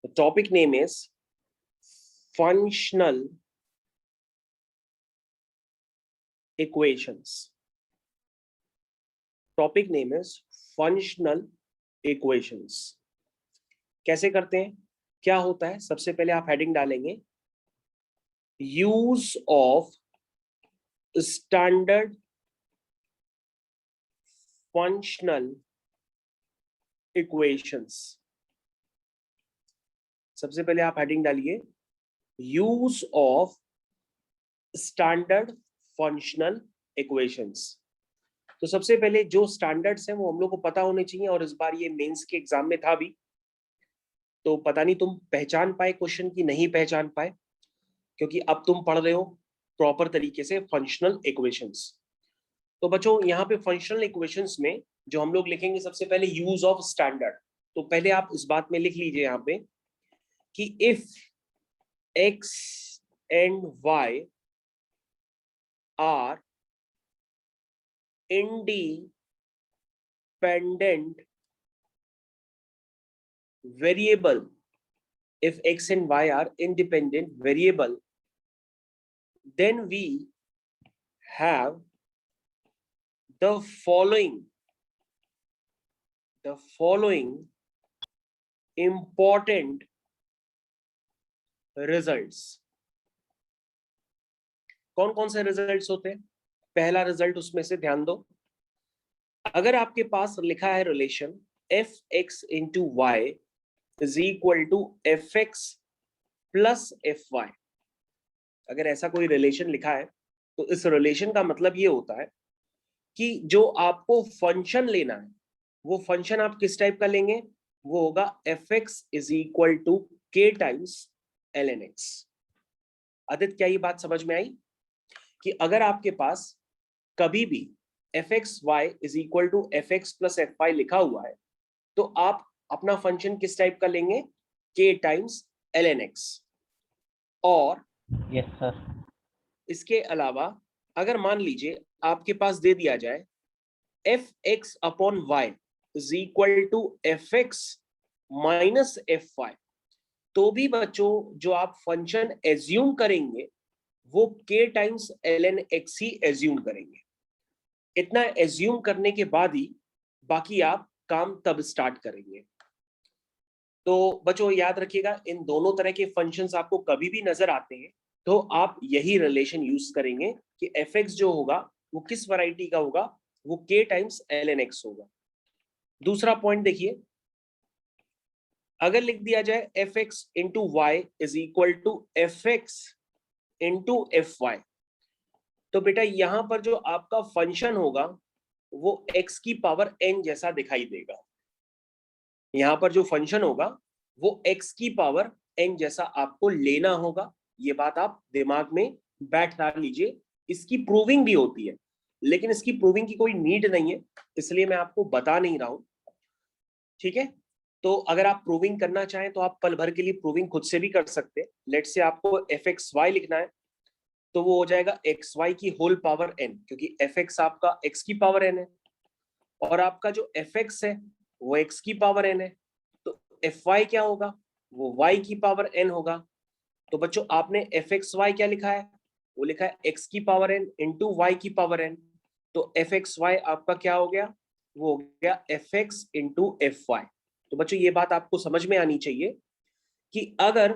The topic name is functional equations. Topic name is functional equations. कैसे करते हैं, क्या होता है? सबसे पहले आप हेडिंग डालेंगे use of standard functional equations. सबसे पहले आप हेडिंग डालिए use of standard functional equations. तो सबसे पहले जो स्टैंडर्ड्स हैं वो हम लोग को पता होने चाहिए, और इस बार ये मेंस के एग्जाम में था भी, तो पता नहीं तुम पहचान पाए क्वेश्चन की नहीं पहचान पाए, क्योंकि अब तुम पढ़ रहे हो प्रॉपर तरीके से फंक्शनल इक्वेशंस। तो बच्चों यहाँ पे फंक्शनल इक्वेशंस में जो हम लोग लिखेंगे सबसे पहले यूज ऑफ स्टैंडर्ड। तो पहले आप इस बात में लिख लीजिए यहाँ पे कि if x and y are independent variable, if x and y are independent variable, then we have the following important results. कौन कौन से रिजल्ट्स होते हैं? पहला रिजल्ट उसमें से ध्यान दो, अगर आपके पास लिखा है relation f x into y is equal to f x plus f y, अगर ऐसा कोई रिलेशन लिखा है तो इस रिलेशन का मतलब ये होता है कि जो आपको फंक्शन लेना है वो फंक्शन आप किस टाइप का लेंगे? वो होगा f x is equal to k times l n x. Aditya, क्या ये बात समझ में आई कि अगर आपके पास कभी भी f x y is equal to f x plus f y लिखा हुआ है तो आप अपना फंक्शन किस टाइप का लेंगे? के टाइम्स एल एन एक्स। और यस सर, इसके अलावा अगर मान लीजिए आपके पास दे दिया जाए f x upon y is equal to f x minus f y, तो भी बच्चों जो आप फंक्शन एज्यूम करेंगे वो के टाइम्स एल एन एक्स ही एज्यूम करेंगे। इतना एज्यूम करने के बाद ही बाकी आप काम तब स्टार्ट करेंगे। तो बच्चों याद रखिएगा, इन दोनों तरह के फंक्शंस आपको कभी भी नजर आते हैं तो आप यही रिलेशन यूज करेंगे कि एफ एक्स जो होगा वो किस वैरायटी का होगा? वो के टाइम्स एल एन एक्स होगा। दूसरा पॉइंट देखिए, अगर लिख दिया जाए f x into y is equal to f x into f y, तो बेटा यहां पर जो आपका फंक्शन होगा वो x की पावर n जैसा दिखाई देगा। यहां पर जो फंक्शन होगा वो x की पावर n जैसा आपको लेना होगा। ये बात आप दिमाग में बैठा लीजिए। इसकी प्रूविंग भी होती है, लेकिन इसकी प्रूविंग की कोई नीड नहीं है, इसलिए मैं आपको बता नहीं रहा हूं। ठीक है, तो अगर आप प्रूविंग करना चाहें तो आप पल भर के लिए प्रूविंग खुद से भी कर सकते हैं। लेट से आपको एफ एक्स वाई लिखना है तो वो हो जाएगा एक्स वाई की होल पावर n, क्योंकि एफ एक्स आपका x की पावर n है और आपका जो एफ एक्स है वो x की पावर n है, तो एफ वाई क्या होगा? वो y की पावर n होगा। तो बच्चों आपने एफ एक्स वाई क्या लिखा है? वो लिखा है x की पावर n इंटू वाई की पावर n। तो एफ एक्स वाई आपका क्या हो गया? वो हो गया f x into f y. तो बच्चों ये बात आपको समझ में आनी चाहिए कि अगर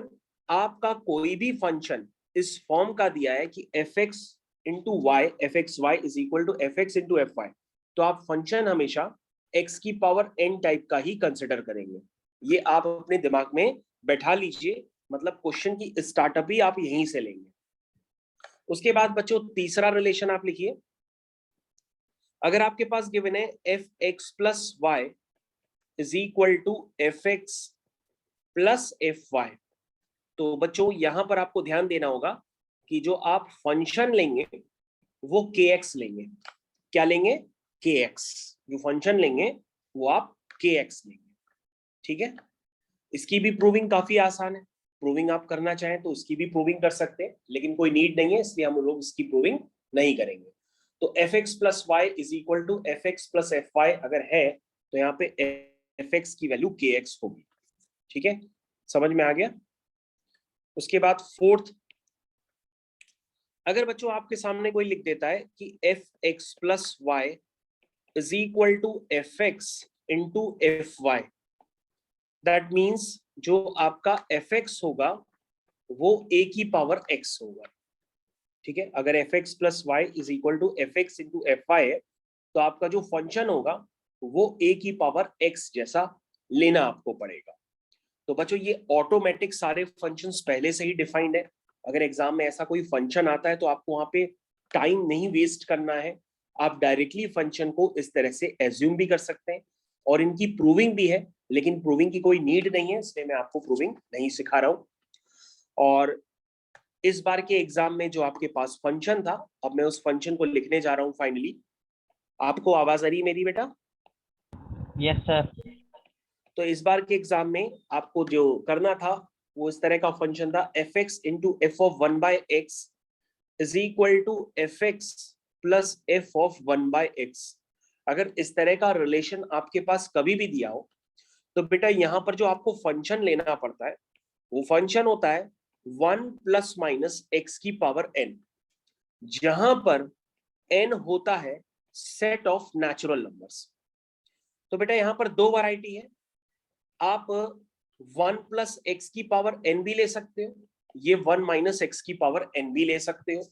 आपका कोई भी फंक्शन इस फॉर्म का दिया है कि f x into y, f x y is equal to f x into f y, तो आप फंक्शन हमेशा x की पावर n टाइप का ही कंसिडर करेंगे। ये आप अपने दिमाग में बैठा लीजिए, मतलब क्वेश्चन की स्टार्टअप ही आप यहीं से लेंगे। उसके बाद बच्चों तीसरा रिलेशन आप लिखिए, अगर आपके पास गिवन है f x plus y is equal to f x plus f y, तो बच्चों यहां पर आपको ध्यान देना होगा कि जो आप फंक्शन लेंगे वो के एक्स लेंगे। क्या लेंगे? के एक्स। जो फंक्शन लेंगे वो आप के एक्स लेंगे। ठीक है, इसकी भी प्रूविंग काफी आसान है, प्रूविंग आप करना चाहें तो इसकी भी प्रूविंग कर सकते हैं, लेकिन कोई नीड नहीं है इसलिए हम लोग इसकी प्रूविंग नहीं करेंगे। तो f x plus y is equal to f x plus f y अगर है तो यहाँ पे एफ एक्स की वैल्यू के एक्स होगी। ठीक है, समझ में आ गया? उसके बाद फोर्थ, अगर बच्चों आपके सामने कोई लिख देता है कि f x plus y is equal to f x into f y, that means जो आपका एफ एक्स होगा वो ए की पावर एक्स होगा। ठीक है, अगर f x plus y is equal to f x into f y है तो आपका जो फंक्शन होगा वो ए की पावर एक्स जैसा लेना आपको पड़ेगा। तो बच्चों ये ऑटोमेटिक सारे फंक्शंस पहले से ही डिफाइंड है। अगर एग्जाम में ऐसा कोई फंक्शन आता है तो आपको वहां पे टाइम नहीं वेस्ट करना है, आप डायरेक्टली फंक्शन को इस तरह से एज्यूम भी कर सकते हैं और इनकी प्रूविंग भी है, लेकिन प्रूविंग की कोई नीड नहीं है, इसलिए मैं आपको प्रूविंग नहीं सिखा रहा हूं। और इस बार के एग्जाम में जो आपके पास फंक्शन था, अब मैं उस फंक्शन को लिखने जा रहा हूं फाइनली। आपको आवाज आ रही है मेरी बेटा? Yes sir. तो इस बार के एग्जाम में आपको जो करना था वो इस तरह का फंक्शन था, f x into f of one by x is equal to f x plus f of one by x. अगर इस तरह का रिलेशन आपके पास कभी भी दिया हो तो बेटा यहाँ पर जो आपको फंक्शन लेना पड़ता है वो फंक्शन होता है वन प्लस माइनस एक्स की पावर एन, जहां पर एन होता है सेट ऑफ नेचुरल नंबर्स। तो बेटा यहाँ पर दो वैरायटी है, आप वन प्लस एक्स की पावर एन भी ले सकते हो, ये वन माइनस एक्स की पावर एन भी ले सकते हो,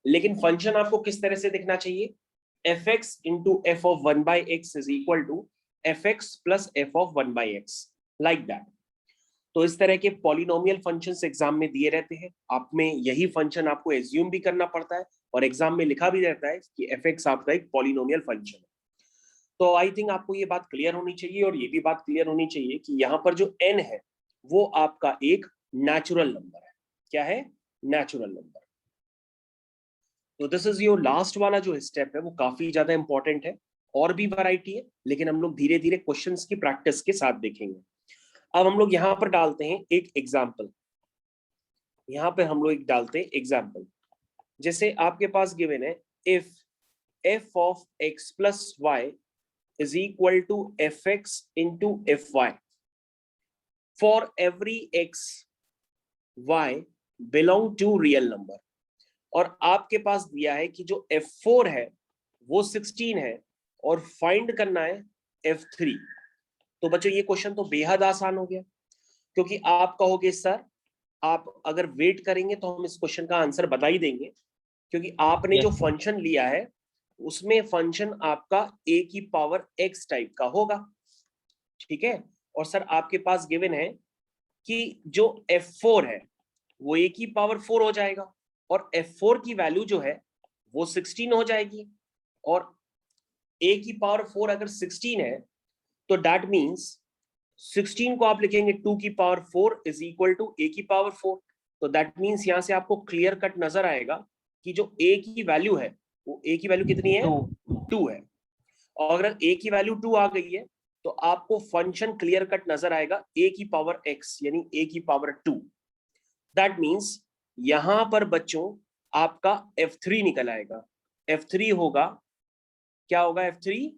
लेकिन फंक्शन आपको किस तरह से दिखना चाहिए, f x into f of one by x is equal to f x plus f of one by x, like that. तो इस तरह के पॉलिनोमियल फंक्शंस एग्जाम में दिए रहते हैं, आप में यही फंक्शन आपको एज्यूम भी करना पड़ता है और एग्जाम में लिखा भी रहता है कि एफ एक्स आपका एक पॉलिनोमियल फंक्शन है। तो आई थिंक आपको ये बात क्लियर होनी चाहिए और ये भी बात क्लियर होनी चाहिए कि यहाँ पर जो n है वो आपका एक नेचुरल नंबर है। क्या है? Natural number. तो दिस इज योर लास्ट वाला जो स्टेप है वो काफी ज्यादा इंपॉर्टेंट है, और भी वैरायटी है लेकिन हम लोग धीरे धीरे क्वेश्चंस की प्रैक्टिस के साथ देखेंगे। अब हम लोग यहाँ पर डालते हैं एक एग्जाम्पल, यहाँ पे हम लोग एक डालते हैं एग्जाम्पल। जैसे आपके पास गिवन है if f of x plus y is equal to fx into fy for every x y belong to real number। और आपके पास दिया है कि जो f4 है वो 16 है और फाइंड करना है f3। तो बच्चों ये क्वेश्चन तो बेहद आसान हो गया, क्योंकि आप कहोगे सर आप अगर वेट करेंगे तो हम इस क्वेश्चन का आंसर बता ही देंगे, क्योंकि आपने जो फंक्शन लिया है उसमें फंक्शन आपका a की पावर x टाइप का होगा। ठीक है, और सर आपके पास गिवन है कि जो f4 है वो a की पावर 4 हो जाएगा और f4 की वैल्यू जो है वो 16 हो जाएगी, और a की पावर 4 अगर 16 है तो दैट मींस 16 को आप लिखेंगे 2 की power 4 is equal to a की पावर 4। तो दैट मींस यहां से आपको क्लियर कट नजर आएगा कि जो a की वैल्यू है वो a की वैल्यू कितनी है? 2 है। और अगर a की वैल्यू 2 आ गई है तो आपको फंक्शन क्लियर कट नजर आएगा a की पावर x यानी a की पावर 2। दैट मींस यहां पर बच्चों आपका f3 निकल आएगा। f3 होगा, क्या होगा f3?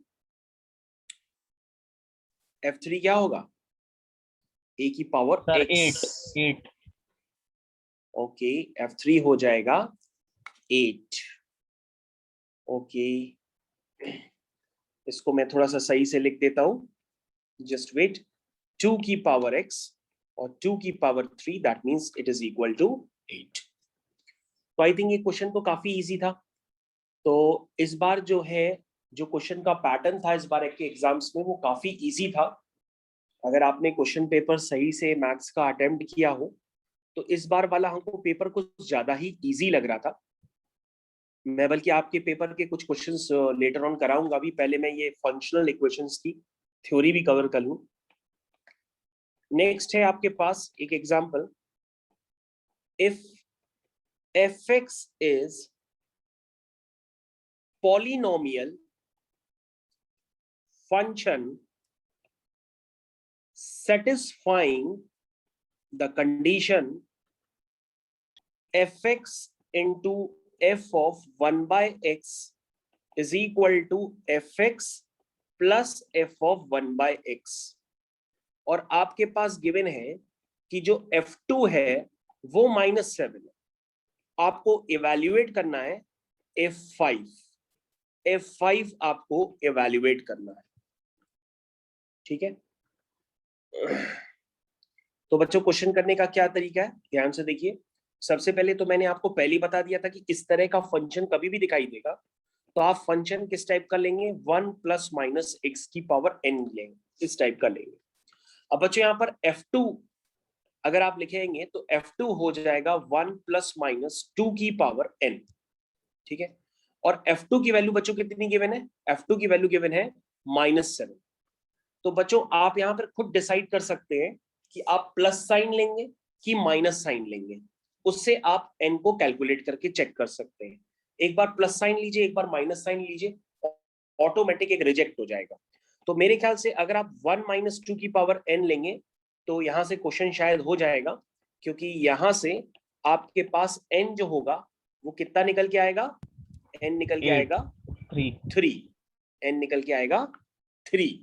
f3 क्या होगा? a की पावर x। 8। ओके, f3 हो जाएगा 8। ओके, इसको मैं थोड़ा सा सही से लिख देता हूं, जस्ट वेट। 2 की पावर x और 2 की power 3 that means it is equal to 8। तो आई थिंक ये क्वेश्चन तो काफी इजी था। तो इस बार जो है जो क्वेश्चन का पैटर्न था इस बार के एग्जाम्स में वो काफी इजी था। अगर आपने क्वेश्चन पेपर सही से मैथ्स का अटेम्प्ट किया हो तो इस बार वाला हमको पेपर कुछ ज्यादा ही इजी लग रहा था। मैं बल्कि आपके पेपर के कुछ क्वेश्चंस लेटर ऑन कराऊंगा, अभी पहले मैं ये फंक्शनल इक्वेशंस की थ्योरी भी कवर कर लूं। नेक्स्ट है आपके पास एक example, if fx is polynomial function satisfying the condition fx into f of 1 by x is equal to fx plus f of 1 by x। और आपके पास गिवन है कि जो F2 है वो -7 है, आपको इवैल्यूएट करना है F5, F5 आपको इवैल्यूएट करना है, ठीक है। तो बच्चों क्वेश्चन करने का क्या तरीका है, ध्यान से देखिए। सबसे पहले तो मैंने आपको पहले बता दिया था कि इस तरह का फंक्शन कभी भी दिखाई देगा तो आप फंक्शन किस टाइप का लेंगे, 1 ± x की पावर n लेंगे, इस टाइप का लेंगे। अब बच्चों यहाँ पर F2 अगर आप लिखेंगे तो F2 हो जाएगा 1 ± 2 की पावर n, ठीक है। और F2 की वैल्यू बच्चों कितनी गिवन है, F2 की वैल्यू गिवन है -7। तो बच्चों आप यहाँ पर खुद डिसाइड कर सकते हैं कि आप प्लस साइन लेंगे कि माइनस साइन लेंगे, उससे आप n को कैलकुलेट करके चेक कर सकते हैं। एक बार प्लस साइन लीजिए, एक बार माइनस साइन लीजिए, ऑटोमेटिक एक रिजेक्ट हो जाएगा। तो मेरे ख्याल से अगर आप 1 − 2 की पावर n लेंगे तो यहां से क्वेश्चन शायद हो जाएगा, क्योंकि यहां से आपके पास n जो होगा वो कितना निकल के आएगा, n निकल के आएगा 3, n निकल के आएगा 3।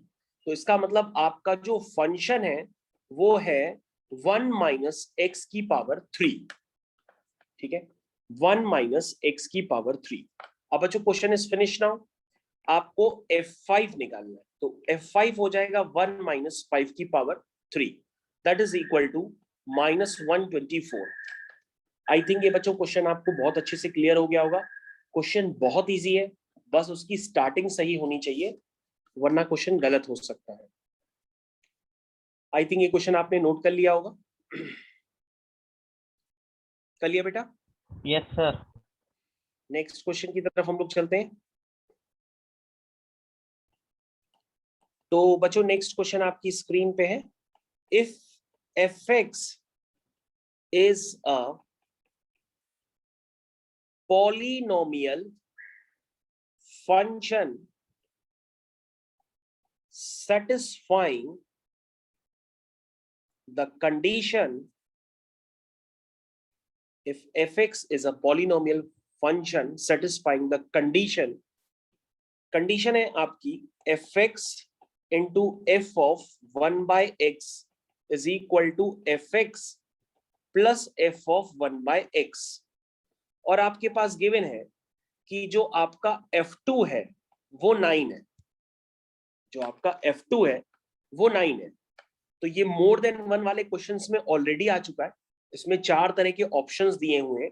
तो इसका मतलब आपका जो फंक्शन है वो है 1 − x की पावर 3, ठीक है, 1 − x की पावर 3। अब बच्चों क्वेश्चन इज फिनिश नाउ, आपको F5 निकालना है, तो F5 हो जाएगा 1 − 5 की power 3, that is equal to -124। I think ये बच्चों क्वेश्चन आपको बहुत अच्छे से क्लियर हो गया होगा। क्वेश्चन बहुत इजी है, बस उसकी स्टार्टिंग सही होनी चाहिए, वरना क्वेश्चन गलत हो सकता है। आई थिंक ये क्वेश्चन आपने नोट कर लिया होगा, कर लिया बेटा? Yes sir. नेक्स्ट क्वेश्चन की तरफ हम लोग चलते हैं। तो बच्चों नेक्स्ट क्वेश्चन आपकी स्क्रीन पे है, if fx is a polynomial function satisfying the condition, if fx is a polynomial function satisfying the condition, condition है आपकी fx into f of 1 by x is equal to fx plus f of 1 by x, और आपके पास given है कि जो आपका f2 है वो 9 है, जो आपका f2 है वो 9 है। तो ये मोर देन 1 वाले क्वेश्चंस में ऑलरेडी आ चुका है, इसमें 4 तरह के ऑप्शंस दिए हुए हैं।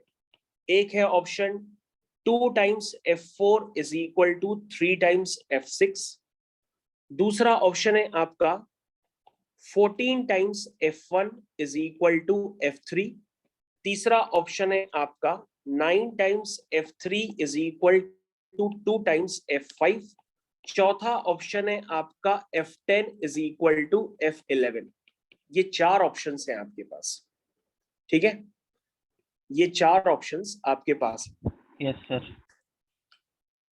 एक है option 2 times f4 is equal to 3 times f6, दूसरा ऑप्शन है आपका 14 times f1 is equal to f3, तीसरा ऑप्शन है आपका 9 times f3 is equal to 2 times f5, चौथा ऑप्शन है आपका f10 is equal to f11। ये 4 ऑप्शंस हैं आपके पास, ठीक है, ये 4 ऑप्शंस आपके पास है। Yes sir.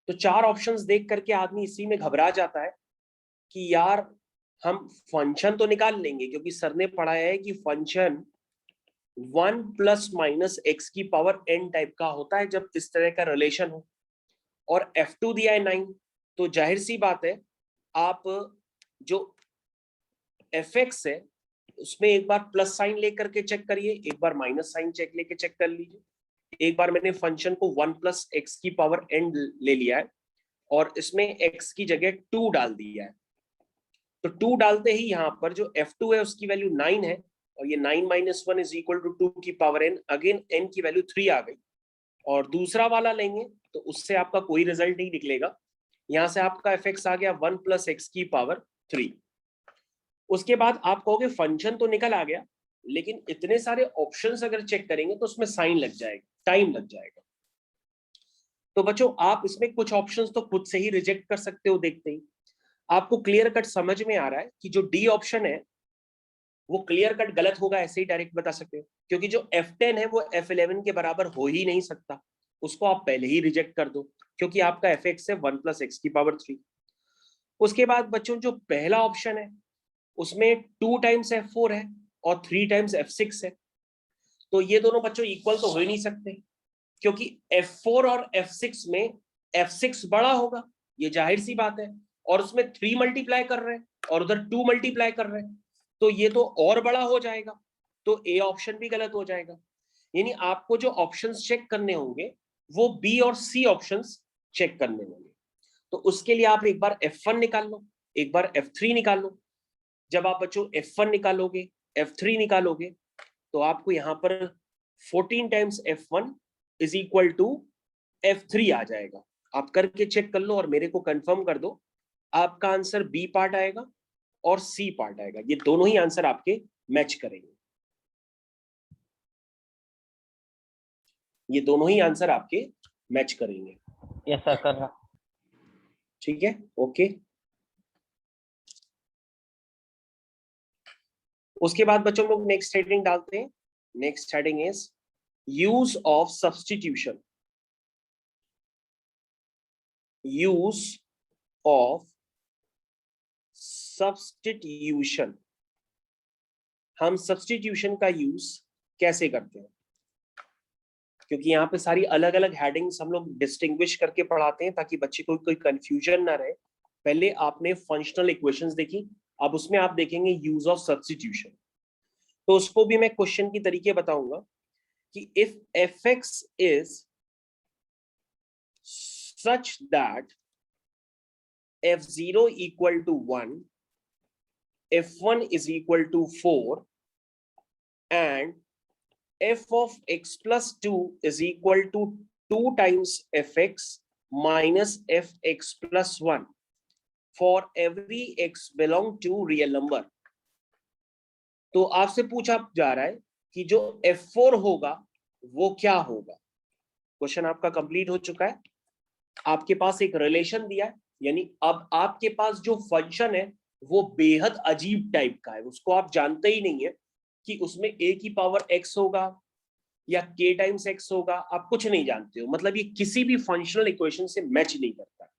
तो 4 ऑप्शंस देख करके आदमी इसी में घबरा जाता है कि यार हम फंक्शन तो निकाल लेंगे, क्योंकि सर ने पढ़ाया है कि फंक्शन 1 ± x की पावर n टाइप का होता है जब इस तरह का रिलेशन हो, और f2 दिया है 9, तो जाहिर सी बात है आप जो fx है उसमें एक बार प्लस साइन लेकर के चेक करिए, एक बार माइनस साइन लेके चेक कर लीजिए। एक बार मैंने फंक्शन को 1 + x की पावर n ले लिया है और इसमें x की जगह 2 डाल दिया है, तो 2 डालते ही यहाँ पर जो f2 है उसकी वैल्यू 9 है, और ये 9 - 1 is equal to 2 की पावर n, अगेन n की वैल्यू 3 आ गई। और दूसरा वाला लेंगे तो उससे आपका कोई रिजल्ट नहीं निकलेगा, यहाँ से आपका fx आ गया 1 + x की पावर 3। उसके बाद आप कहोगे फंक्शन तो निकल आ गया, लेकिन इतने सारे ऑप्शंस अगर चेक करेंगे तो उसमें साइन लग जाएगा, टाइम लग जाएगा। तो बच्चों आप इसमें कुछ ऑप्शंस तो खुद से ही रिजेक्ट कर सकते हो, देखते ही आपको क्लियर कट समझ में आ रहा है कि जो डी ऑप्शन है वो क्लियर कट गलत होगा, ऐसे ही डायरेक्ट बता सकते हो, क्योंकि जो F10 है वो F11 के बराबर हो ही नहीं सकता, उसको आप पहले ही रिजेक्ट कर दो, क्योंकि आपका fx है 1 + x की पावर 3। उसके बाद बच्चों जो पहला ऑप्शन है उसमें 2 टाइम्स f4 है और 3 टाइम्स f6 है, तो ये दोनों बच्चों इक्वल तो हो ही नहीं सकते, क्योंकि f4 और f6 में f6 बड़ा होगा, ये जाहिर सी बात है, और उसमें 3 मल्टीप्लाई कर रहे हैं और उधर 2 मल्टीप्लाई कर रहे हैं, तो ये तो और बड़ा हो जाएगा। तो ए ऑप्शन भी गलत हो जाएगा। यानी आपको जो ऑप्शंस चेक करने होंगे वो बी और सी ऑप्शंस चेक करने होंगे। तो उसके लिए आप एक बार F1 निकाल लो, एक बार F3 निकाल लो। जब आप बच्चों F1 निकालोगे, F3 निकालोगे, तो आपको यहां पर 14 times F1 is equal to F3 आ जाएगा। आप करके चेक कर लो और मेरे को कंफर्म कर दो, आपका आंसर बी पार्ट आएगा और सी पार्ट आएगा। ये दोनों ही आंसर आपके मैच करेंगे, ये दोनों ही आंसर आपके मैच करेंगे। यस सर, कर रहा। ठीक है, ओके। उसके बाद बच्चों लोग नेक्स्ट हेडिंग डालते हैं। Next heading is use of substitution. Use of substitution. हम सब्स्टिट्यूशन का यूज कैसे करते हैं, क्योंकि यहाँ पे सारी अलग अलग हेडिंग्स हम लोग डिस्टिंग्विश करके पढ़ाते हैं ताकि बच्चे को कोई कंफ्यूजन ना रहे। पहले आपने फंक्शनल इक्वेशंस देखी, अब उसमें आप देखेंगे यूज ऑफ सब्स्टिट्यूशन। तो उसको भी मैं क्वेश्चन की तरीके बताऊंगा कि if f(x) is such that f(0) equal to 1, f(1) is equal to 4 and f of x plus 2 is equal to 2 times fx minus fx plus 1 for every x belong to real number। तो आपसे पूछा जा रहा है कि जो f4 होगा वो क्या होगा। क्वेश्चन आपका कंप्लीट हो चुका है। आपके पास एक रिलेशन दिया है, यानी अब आपके पास जो फंक्शन है वो बेहद अजीब टाइप का है, उसको आप जानते ही नहीं है कि उसमें a की पावर x होगा या k टाइम्स x होगा, आप कुछ नहीं जानते हो। मतलब ये किसी भी फंक्शनल इक्वेशन से मैच नहीं करता।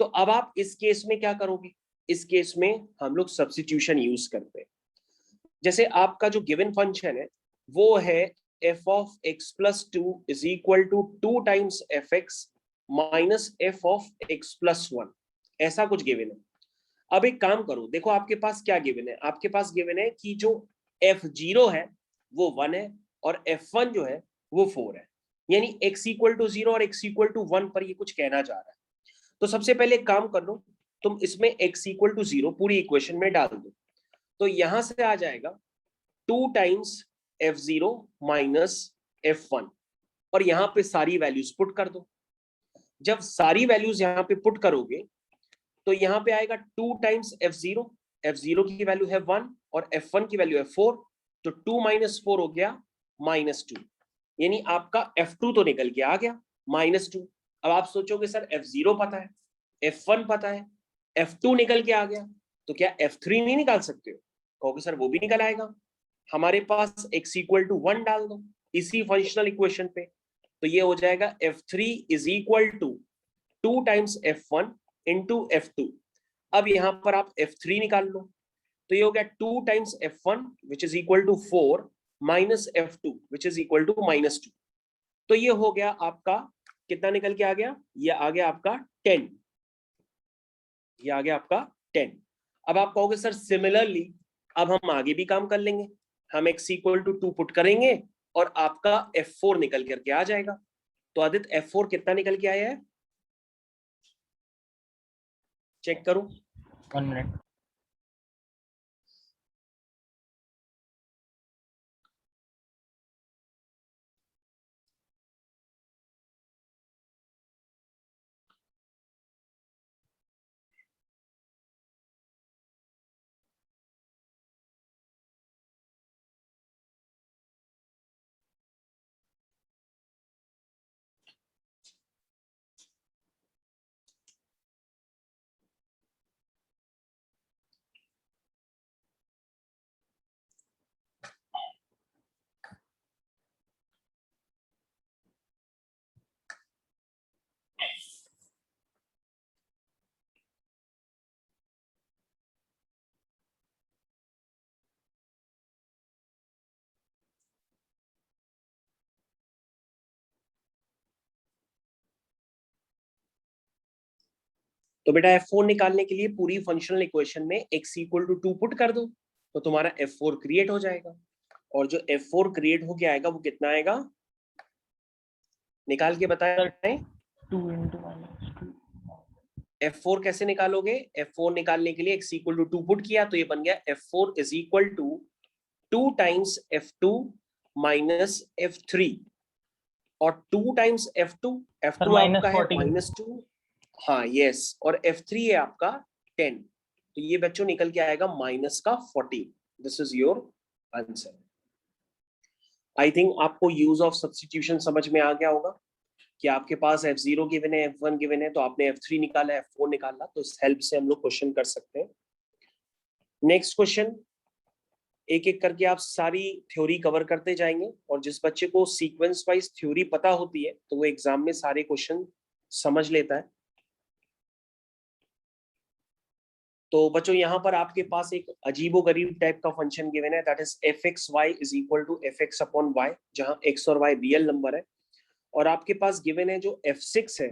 तो अब आप इस केस में क्या करोगे, इस केस में हम लोग सब्स्टिट्यूशन यूज करते हैं। जैसे आपका जो गिवन फंक्शन है वो है f of x plus 2 is equal to 2 times fx minus f of x plus 1, ऐसा कुछ गिवन है। अब एक काम करो, देखो आपके पास क्या गिवन है, आपके पास गिवन है कि जो f0 है वो 1 है और f1 जो है वो 4 है, यानी x इक्वल टू 0 और x इक्वल टू 1 पर ये कुछ कहना चाह रहा है। तो सबसे पहले एक काम कर लो, तुम इसमें x इक्वल टू 0 पूरी इक्वेशन में डाल दो, तो यहां से आ जाएगा 2 टाइम्स f0 माइनस f1 और यहां पे सारी वैल्यूज पुट कर दो। जब सारी वैल्यूज यहां पे पुट करोगे तो यहां पे आएगा 2 टाइम्स f0, f0 की वैल्यू है 1 और f1 की वैल्यू है 4, तो 2 माइनस 4 हो गया -2, यानी आपका f2 तो निकल के आ गया -2। अब आप सोचोगे सर f0 पता है, f1 पता है, f2 निकल के आ गया, तो क्या f3 नहीं निकाल सकते हो? कहोगे सर वो भी निकल आएगा। हमारे पास x इक्वल टू 1 डाल दो इसी फंक्शनल इक्वेशन पे, तो ये हो जाएगा f3 is equal to 2 times f1 into f2। अब यहां पर आप f3 निकाल लो, तो ये हो गया 2 times f1 which is equal to 4 minus f2 which is equal to -2। तो ये हो गया आपका, कितना निकल के आ गया, ये आ गया आपका 10, ये आ गया आपका 10। अब आप कहोगे सर सिमिलरली अब हम आगे भी काम कर लेंगे, हम x इक्वल टू 2 पुट करेंगे और आपका f4 निकल करके आ जाएगा। तो आदित्य f4 कितना निकल के आया है, चेक करो। 1 मिनट। तो बेटा f4 निकालने के लिए पूरी फंक्शनल इक्वेशन में x इक्वल टू 2 पुट कर दो, तो तुम्हारा f4 क्रिएट हो जाएगा। और जो F4 क्रिएट होके आएगा वो कितना आएगा, निकाल के बताएं। 2 into -2 F4 कैसे निकालोगे, F4 निकालने के लिए x इक्वल टू 2 पुट किया तो ये बन गया F4 is equal to 2 times F2 minus F3, और 2 टाइम्स F2 सर आपका है -14 -2, हाँ यस, और F3 है आपका 10, तो ये बच्चों निकल के आएगा माइनस का 14। This is your answer. I think आपको यूज ऑफ सब्स्टिट्यूशन समझ में आ गया होगा कि आपके पास F0 गिवन है, F1 गिवन है, तो आपने F3 निकाला, F4 निकाला, तो इस हेल्प से हम लोग क्वेश्चन कर सकते हैं। नेक्स्ट क्वेश्चन, एक एक करके आप सारी थ्योरी कवर करते जाएंगे, और जिस बच्चे को सीक्वेंस वाइज थ्योरी पता होती है तो वो एग्जाम में सारे क्वेश्चन समझ लेता है। तो बच्चों यहाँ पर आपके पास एक अजीबोगरीब टाइप का फंक्शन गिवन है, that is fxy is equal to fx upon y, जहां x और y रियल नंबर है, और आपके पास गिवन है जो f6 है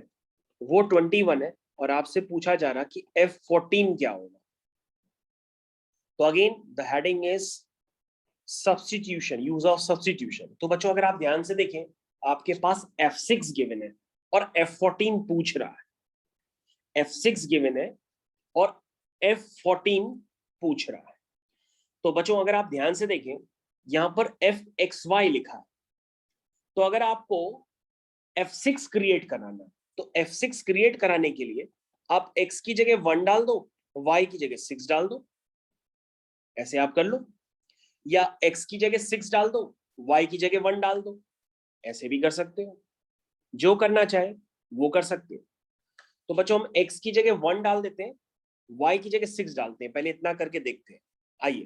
वो 21 है, और आपसे पूछा जा रहा कि f14 क्या होगा। तो again the heading is substitution, use of substitution. तो बच्चों अगर आप ध्यान से देखें, आपके पास f6 गिवन है और f14 पूछ रहा है, f6 गिवन है और f14 पूछ रहा है। तो बच्चों अगर आप ध्यान से देखें, यहां पर fxy लिखा है, तो अगर आपको f6 क्रिएट कराना, तो f6 क्रिएट कराने के लिए आप x की जगह 1 डाल दो, y की जगह 6 डाल दो, ऐसे आप कर लो, या x की जगह 6 डाल दो, y की जगह 1 डाल दो, ऐसे भी कर सकते हो, जो करना चाहे वो कर सकते हो। तो बच्चों हम x की जगह 1 डाल देते हैं, y की जगह 6 डालते हैं, पहले इतना करके देखते हैं। आइए,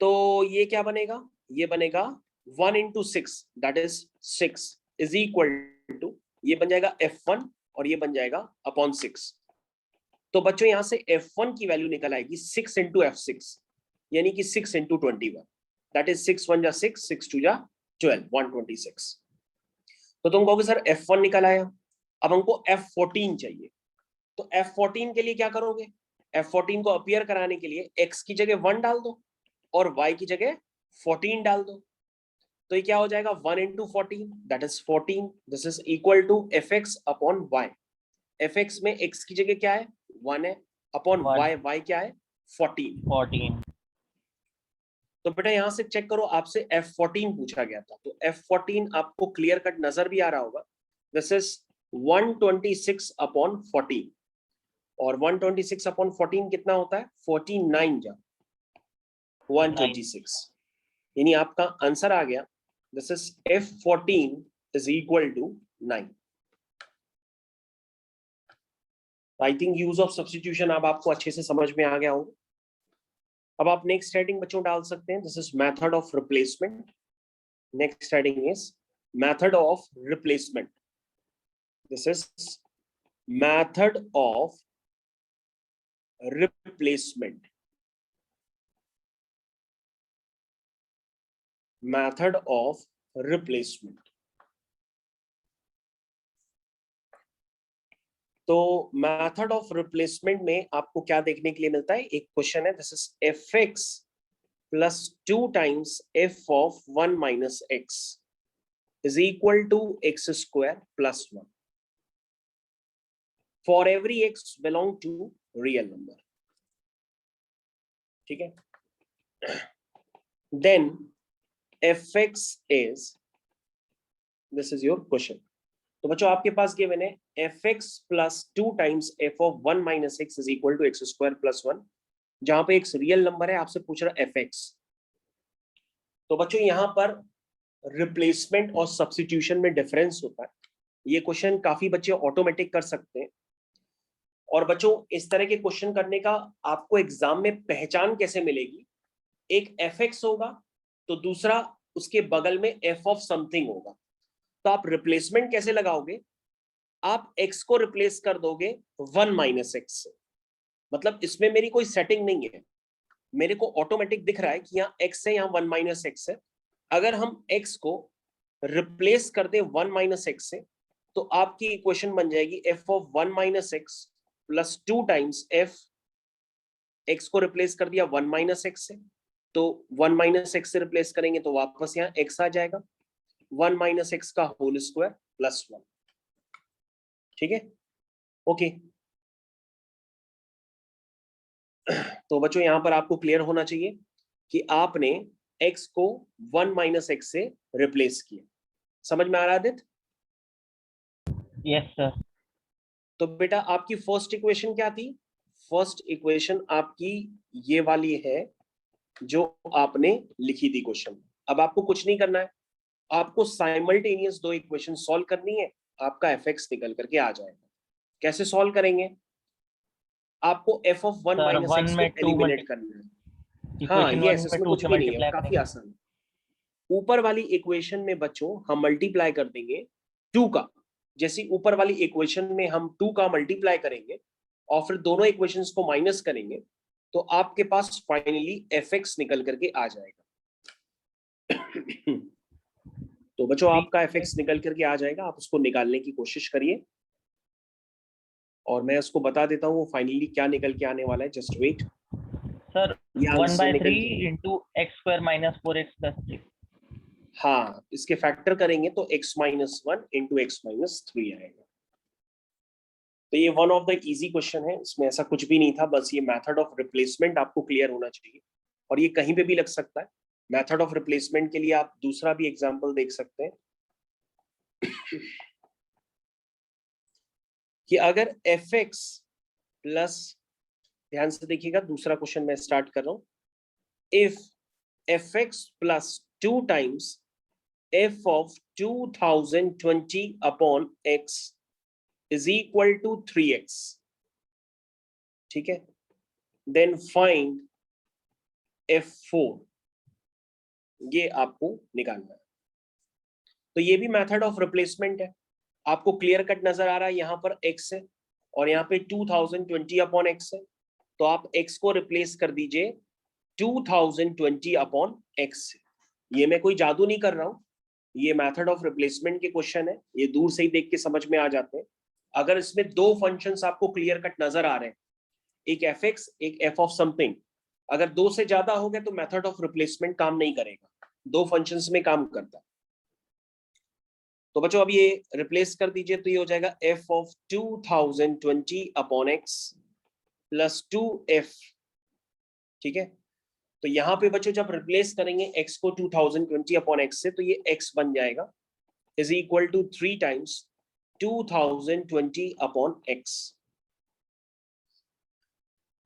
तो ये क्या बनेगा, ये बनेगा 1 into 6 that is 6 is equal to, ये बन जाएगा f1 और ये बन जाएगा अपॉन 6। तो बच्चों यहां से f1 की वैल्यू निकल आएगी 6 इंटू f6, यानी कि 6 इंटू 21, दैट इज 6 1 जा 6, 6 2 जा 12, 126। तो तुम कहोगे सर f1 निकल आया, अब हमको f14 चाहिए, तो f14 के लिए क्या करोगे, f14 को अपीयर कराने के लिए x की जगह 1 डाल दो और y की जगह 14 डाल दो, तो ये क्या हो जाएगा 1 into 14 that is 14, this is equal to fx upon y। fx में x की जगह क्या है 1 है, अपॉन y क्या है 14। तो बेटा यहां से चेक करो, आपसे f14 पूछा गया था, तो f14 आपको क्लियर कट नजर भी आ रहा होगा, दिस इज 126 अपॉन 14, और 126 अपॉन 14 कितना होता है 49 जा 126, यानी आपका आंसर आ गया, this is f14 is equal to 9। I think use of substitution अब आपको अच्छे से समझ में आ गया होगा। अब आप नेक्स्ट हेडिंग बच्चों डाल सकते हैं, this is method of replacement. Next heading is method of replacement, this is method of replacement, method of replacement. तो मेथड ऑफ रिप्लेसमेंट में आपको क्या देखने के लिए मिलता है, एक क्वेश्चन है, this is fx plus 2 times f of 1 minus x is equal to x square plus 1 for every x belong to real number. ठीक है, then fx is, this is your question. तो बच्चों आपके पास गिवन है fx plus 2 times f of 1 minus x is equal to x square plus 1, जहां पे x real number है, आपसे पूछ रहा है fx। तो बच्चों यहां पर रिप्लेसमेंट और सब्स्टिट्यूशन में डिफरेंस होता है, ये क्वेश्चन काफी बच्चे ऑटोमेटिक कर सकते हैं। और बच्चों इस तरह के क्वेश्चन करने का आपको एग्जाम में पहचान कैसे मिलेगी, एक fx होगा तो दूसरा उसके बगल में f ऑफ समथिंग होगा, तो आप रिप्लेसमेंट कैसे लगाओगे, आप x को रिप्लेस कर दोगे 1 माइनस x से, मतलब इसमें मेरी कोई सेटिंग नहीं है, मेरे को ऑटोमेटिक दिख रहा है कि यहाँ x है, यहाँ 1 माइनस x है। अगर हम x को रिप्लेस कर दे 1 माइनस x से, तो आपकी इक्वेशन बन जाएगी f of 1 minus x plus 2 times f, x को रिप्लेस कर दिया 1 माइनस x से, तो 1 माइनस एक्स से रिप्लेस करेंगे तो वापस यहाँ x आ जाएगा, 1 माइनस एक्स का होल स्क्वायर प्लस 1। ठीक है, ओके। तो बच्चों यहां पर आपको क्लियर होना चाहिए कि आपने x को 1 माइनस एक्स से रिप्लेस किया। समझ में आ रहा है आदित्य? Yes sir. तो बेटा आपकी फर्स्ट इक्वेशन क्या थी? फर्स्ट इक्वेशन आपकी ये वाली है जो आपने लिखी थी क्वेश्चन। अब आपको कुछ नहीं करना है, आपको साइमल्टेनियस दो इक्वेशन सॉल्व करनी है, आपका एफ एक्स निकल करके आ जाएगा। कैसे सॉल्व करेंगे? आपको F of 1 sir minus 1 x में को 2 एलिमिनेट मल्टी करना है। हाँ इक्वेशन 1 यस, में इसमें 2 कुछ से भी नहीं है, मल्टीप्लाई काफी करेंगे। आसान है। ऊपर वाली इक्वेशन में बच्चों हम मल्टीप्लाई कर देंगे 2 का। जैसे ऊपर वाली इक्वेशन में हम 2 का मल्टीप्लाई करेंगे और फिर दोनों इक्वेशंस को माइनस करेंगे तो आपके पास फाइनली एफ एक्स निकल करके आ जाएगा। तो बच्चों 3 आपका एफ एक्स निकल करके आ जाएगा, आप उसको निकालने की कोशिश करिए और मैं उसको बता देता हूँ फाइनली क्या निकल के आने वाला है। जस्ट वेट, सर ये 1 आंसर बाय निकल 3 के, into x square minus 4x plus 3। हाँ इसके फैक्टर करेंगे तो x minus 1 into x minus 3 आएगा। तो ये one of the easy question है, इसमें ऐसा कुछ भी नहीं था, बस ये मेथड ऑफ रिप्लेसमेंट आपको क्लियर होना चाहिए और ये कहीं पे भी लग सकता है। मेथड ऑफ रिप्लेसमेंट के लिए आप दूसरा भी एग्जांपल देख सकते हैं कि अगर एफ एक्स प्लस, ध्यान से देखिएगा दूसरा क्वेश्चन मैं स्टार्ट कर रहा हूं, if f x plus 2 times f of 2020 upon x is equal to 3x, ठीक है, देन फाइंड f4, ये आपको निकालना है। तो ये भी मेथड ऑफ रिप्लेसमेंट है, आपको क्लियर कट नजर आ रहा है, यहाँ पर x है और यहाँ पे 2020 अपॉन x है, तो आप x को रिप्लेस कर दीजिए 2020 अपॉन x से। ये मैं कोई जादू नहीं कर रहा हूं, ये मेथड ऑफ रिप्लेसमेंट के क्वेश्चन है, ये दूर से ही देख के समझ में आ जाते हैं। अगर इसमें दो फंक्शंस आपको क्लियर कट नजर आ रहे हैं, एक एफ एक्स एक एफ ऑफ समथिंग, अगर दो से ज्यादा हो गए तो मेथड ऑफ रिप्लेसमेंट काम नहीं करेगा, दो फंक्शंस में काम करता है। तो बच्चों अब ये रिप्लेस कर दीजिए तो ये हो जाएगा F of 2020 upon x plus 2f, ठीक है। तो यहाँ पे बच्चों जब रिप्लेस करेंगे x को 2020 अपॉन एक्स से तो ये x बन जाएगा is equal to 3 times 2020 upon x.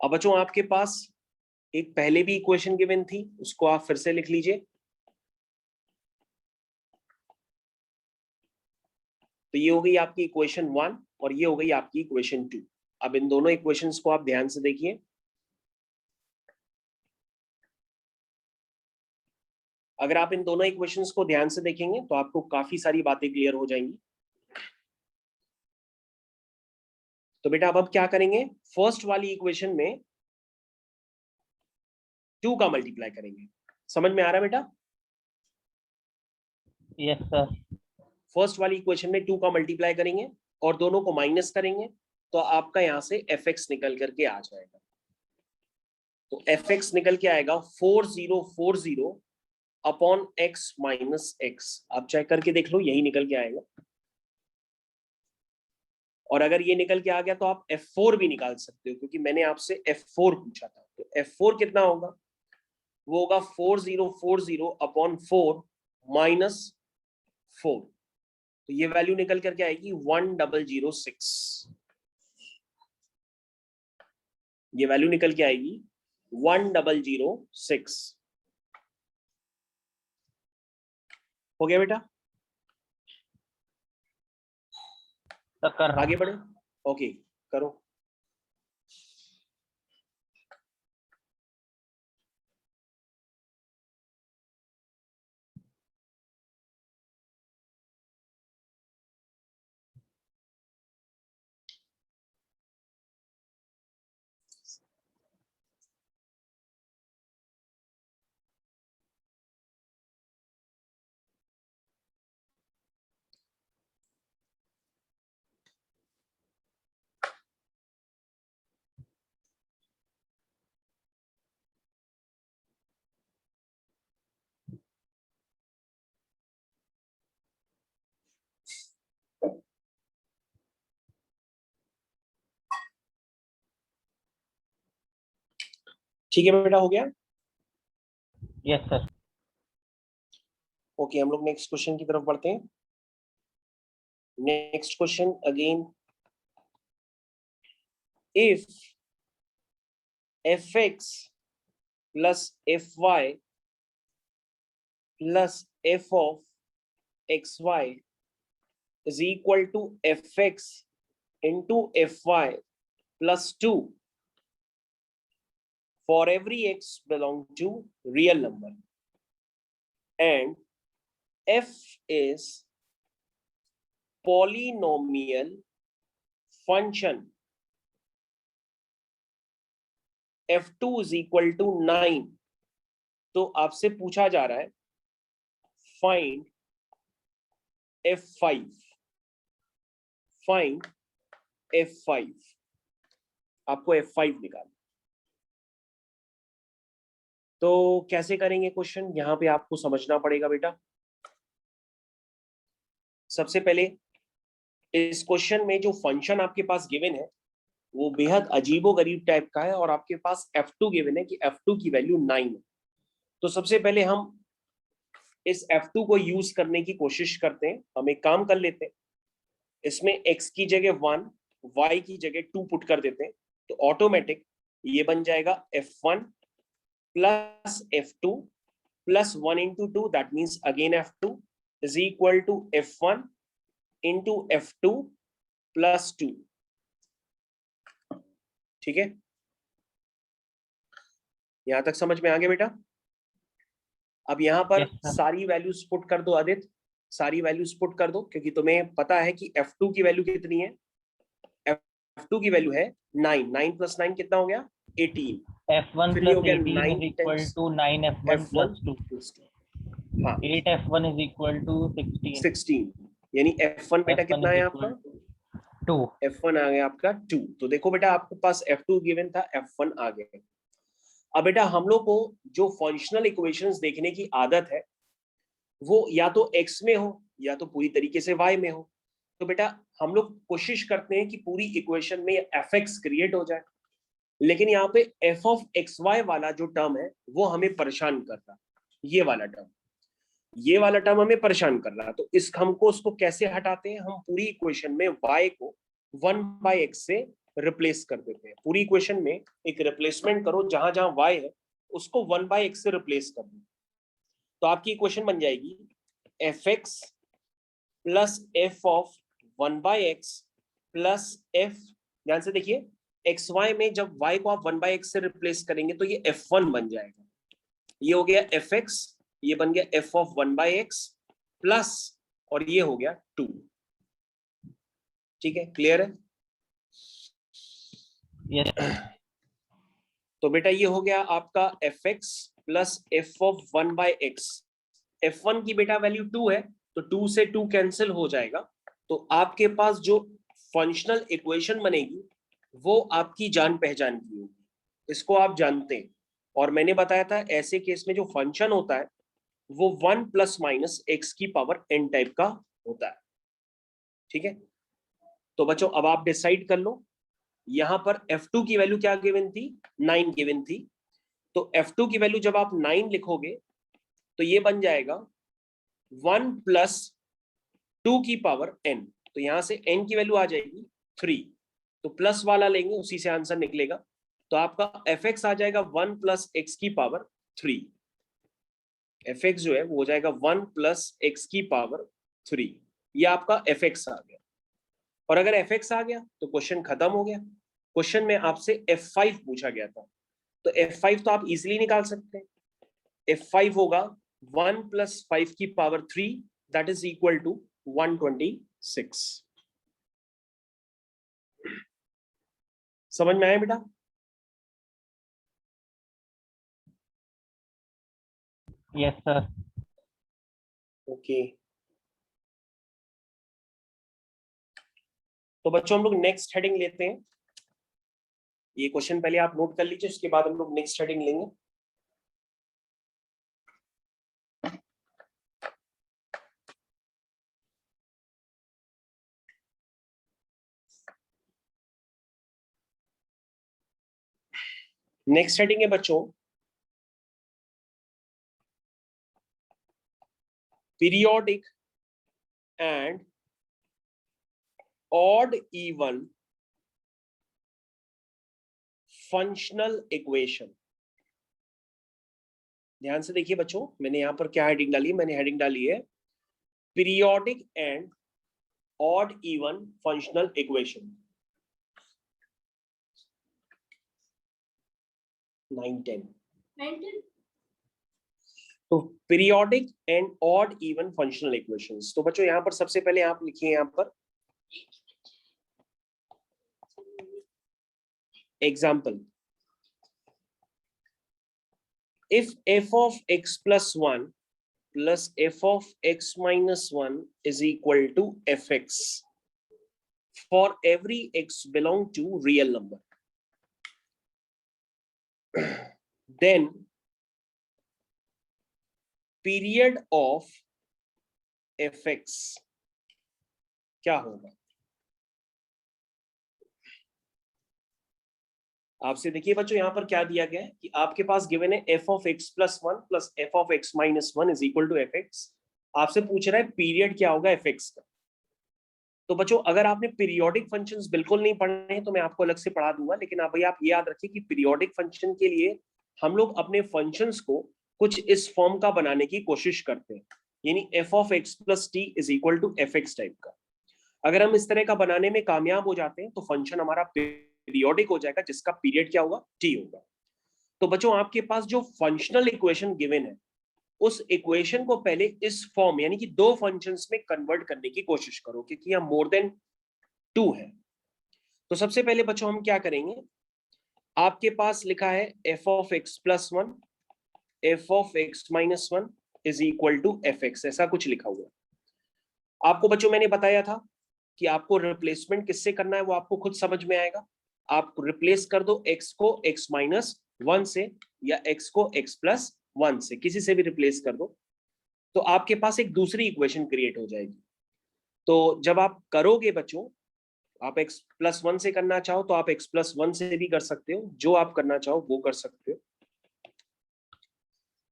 अब बच्चों आपके पास एक पहले भी इक्वेशन गिवन थी, उसको आप फिर से लिख लीजिए। तो ये हो गई आपकी इक्वेशन 1 और ये हो गई आपकी इक्वेशन 2। अब इन दोनों इक्वेशंस को आप ध्यान से देखिए, अगर आप इन दोनों इक्वेशंस को ध्यान से देखेंगे तो आपको काफी सारी बातें क्लियर हो जाएंगी। तो बेटा अब क्या करेंगे, फर्स्ट वाली इक्वेशन में 2 का मल्टीप्लाई करेंगे। समझ में आ रहा है बेटा? Yes sir. फर्स्ट वाली इक्वेशन में 2 का मल्टीप्लाई करेंगे और दोनों को माइनस करेंगे तो आपका यहां से एफ एक्स निकल करके आ जाएगा। तो एफ एक्स निकल के आएगा 4040 अपॉन एक्स माइनस एक्स। आप चेक करके देख लो, यही निकल के आएगा। और अगर ये निकल के आ गया तो आप F4 भी निकाल सकते हो, क्योंकि मैंने आपसे F4 पूछा था। तो F4 कितना होगा? वो होगा 4040 अपॉन 4 माइनस 4। तो ये वैल्यू निकल करके आएगी 1006। ये वैल्यू निकल के आएगी 1006। हो गया बेटा? सर कर रहा आगे हूं। बढ़े, ओके करो। ठीक है बेटा, हो गया। Yes sir. ओके, हम लोग नेक्स्ट क्वेश्चन की तरफ बढ़ते हैं। Next question again, if fx plus fy plus f of xy is equal to fx into fy plus 2 for every x belong to real number, and f is polynomial function f2 is equal to 9। तो आपसे पूछा जा रहा है find f5, find f5, आपको f5 निकालना। तो कैसे करेंगे क्वेश्चन, यहां पे आपको समझना पड़ेगा बेटा। सबसे पहले इस क्वेश्चन में जो फंक्शन आपके पास गिवन है वो बेहद अजीबोगरीब टाइप का है, और आपके पास f2 गिवन है कि f2 की वैल्यू 9 है। तो सबसे पहले हम इस f2 को यूज करने की कोशिश करते हैं। हम एक काम कर लेते हैं, इसमें x की जगह 1, y की जगह 2 पुट कर देते हैं, तो ऑटोमेटिक ये बन जाएगा f1 plus f2 plus 1 into 2, that means again f2 is equal to f1 into f2 plus 2। ठीक है, यहां तक समझ में आ गया बेटा। अब यहां पर यस सर। सारी वैल्यूज पुट कर दो आदित्य, सारी वैल्यूज पुट कर दो, क्योंकि तुम्हें पता है कि f2 की वैल्यू कितनी है। f2 की वैल्यू है 9, 9 प्लस 9 कितना हो गया, 18। f1 फिर ये plus हो गया 18 is 9 equal times to 9f1 f1 plus 2। Plus 2, हाँ 8f1 is equal to 16। 16, यानी f1 बेटा f1 कितना is है आपका, equal to 2। f1 आ गया आपका 2। तो देखो बेटा, आपके पास f2 गिवन था, f1 आ गया। अब बेटा हम लोग को जो फंक्शनल इक्वेशंस देखने की आदत है वो या तो x में हो या तो पूरी तरीके से y में हो। तो बेटा हम लोग कोशिश करते हैं कि पूरी इक्वेशन में fx क्रिएट हो जाए, लेकिन यहाँ पे f ऑफ xy वाला जो टर्म है वो हमें परेशान कर रहा है। ये वाला टर्म, ये वाला टर्म हमें परेशान कर रहा है। तो इस हमको उसको कैसे हटाते हैं, हम पूरी इक्वेशन में y को 1/x से रिप्लेस कर देते हैं। पूरी इक्वेशन में एक रिप्लेसमेंट करो, जहां जहां y है उसको 1/x से रिप्लेस कर दो। तो आपकी इक्वेशन बन जाएगी fx plus f of 1/x plus f, ध्यान से देखिए xy में जब y को आप 1/x से रिप्लेस करेंगे तो ये f1 बन जाएगा। ये हो गया fx, ये बन गया f ऑफ 1/x प्लस, और ये हो गया 2। ठीक है, क्लियर है। Yes sir. तो बेटा ये हो गया आपका fx plus f of 1/x। f1 की बेटा वैल्यू 2 है, तो 2 से 2 कैंसिल हो जाएगा। तो आपके पास जो फंक्शनल इक्वेशन बनेगी वो आपकी जान पहचान की होगी, इसको आप जानते हैं। और मैंने बताया था ऐसे केस में जो फंक्शन होता है वो 1 प्लस माइनस एक्स की पावर n टाइप का होता है। ठीक है, तो बच्चों अब आप डिसाइड कर लो, यहां पर f2 की वैल्यू क्या गिवन थी, 9 गिवन थी। तो f2 की वैल्यू जब आप 9 लिखोगे तो ये बन जाएगा 1 प्लस 2 की पावर n। तो यहां से n की वैल्यू आ जाएगी 3, तो प्लस वाला लेंगे उसी से आंसर निकलेगा। तो आपका fx आ जाएगा 1 प्लस एक्स की पावर 3। fx जो है वो हो जाएगा 1 प्लस एक्स की पावर 3। ये आपका fx आ गया। और अगर fx आ गया तो क्वेश्चन खत्म हो गया। क्वेश्चन में आपसे f5 पूछा गया था, तो f5 तो आप इजीली निकाल सकते हैं। f5 होगा 1 प्लस 5 की power 3, that is equal to 126। समझ में आया बेटा। Yes sir. ओके, तो बच्चों हम लोग नेक्स्ट हेडिंग लेते हैं। ये क्वेश्चन पहले आप नोट कर लीजिए, उसके बाद हम लोग नेक्स्ट हेडिंग लेंगे। नेक्स्ट हेडिंग है बच्चों periodic and odd even functional equation. ध्यान से देखिए बच्चों, मैंने यहां पर क्या हेडिंग डाली है, मैंने हेडिंग डाली है periodic and odd even functional equation 9-10। तो periodic and odd even functional equations. तो बच्चों यहां पर सबसे पहले आप लिखिए यहां पर example, if f of x plus 1 plus f of x minus 1 is equal to fx for every x belong to real number, then period of fx क्या होगा? आपसे देखिए बच्चों यहां पर क्या दिया गया है कि आपके पास गिवन है f of x plus 1 plus f of x minus 1 is equal to fx। आपसे पूछ रहा है पीरियड क्या होगा fx का। तो बच्चों अगर आपने पीरियोडिक फंक्शंस बिल्कुल नहीं पढ़े हैं तो मैं आपको अलग से पढ़ा दूंगा, लेकिन अब आप ये याद रखिए कि पीरियोडिक फंक्शन के लिए हम लोग अपने फंक्शंस को कुछ इस फॉर्म का बनाने की कोशिश करते हैं, यानी f of x plus t is equal to fx type का। अगर हम इस तरह का बनाने में कामयाब हो जाते हैं तो फंक्शन हमारा पीरियोडिक हो जाएगा, जिसका पीरियड क्या होगा? t होगा। तो बच्चों आपके पास जो फंक्शनल इक्वेशन गिवन है उस इक्वेशन को पहले इस फॉर्म यानी कि दो फंक्शंस में कन्वर्ट करने की कोशिश करो, क्योंकि यह मोर देन 2 है। तो सबसे पहले बच्चों हम क्या करेंगे, आपके पास लिखा है f of x plus 1 f of x minus 1 is equal to fx, ऐसा कुछ लिखा हुआ है। आपको बच्चों मैंने बताया था कि आपको रिप्लेसमेंट किससे करना है वो आपको खुद समझ में आएगा। आप रिप्लेस कर दो x को x minus 1 से या x को x plus 1 से, किसी से भी रिप्लेस कर दो, तो आपके पास एक दूसरी इक्वेशन क्रिएट हो जाएगी। तो जब आप करोगे बच्चों, आप x plus 1 से करना चाहो तो आप x plus 1 से भी कर सकते हो, जो आप करना चाहो वो कर सकते हो।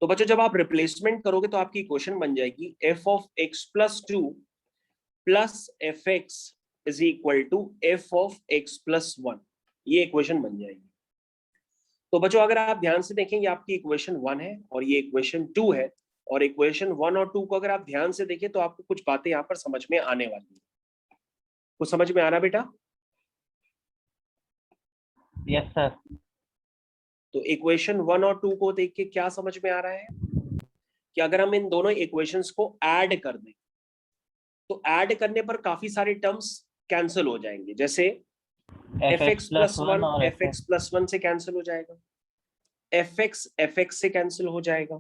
तो बच्चों जब आप रिप्लेसमेंट करोगे तो आपकी इक्वेशन बन जाएगी f of x plus 2 plus fx is equal to f of x plus 1, ये इक्वेशन बन जाएगी। तो बच्चों अगर आप ध्यान से देखेंगे आपकी इक्वेशन 1 है और ये इक्वेशन 2 है, और इक्वेशन 1 और 2 को अगर आप ध्यान से देखें तो आपको कुछ बातें यहाँ पर समझ में आने वाली है। कुछ समझ में आ रहा बेटा? Yes sir. तो इक्वेशन 1 और 2 को देख के क्या समझ में आ रहा है कि अगर हम इन दोनों इक्वेशंस को ऐड कर दें तो ऐड करने पर काफी सारे टर्म्स कैंसिल हो जाएंगे, जैसे fx plus 1 fx plus 1 से कैंसिल हो जाएगा, fx fx से कैंसिल हो जाएगा।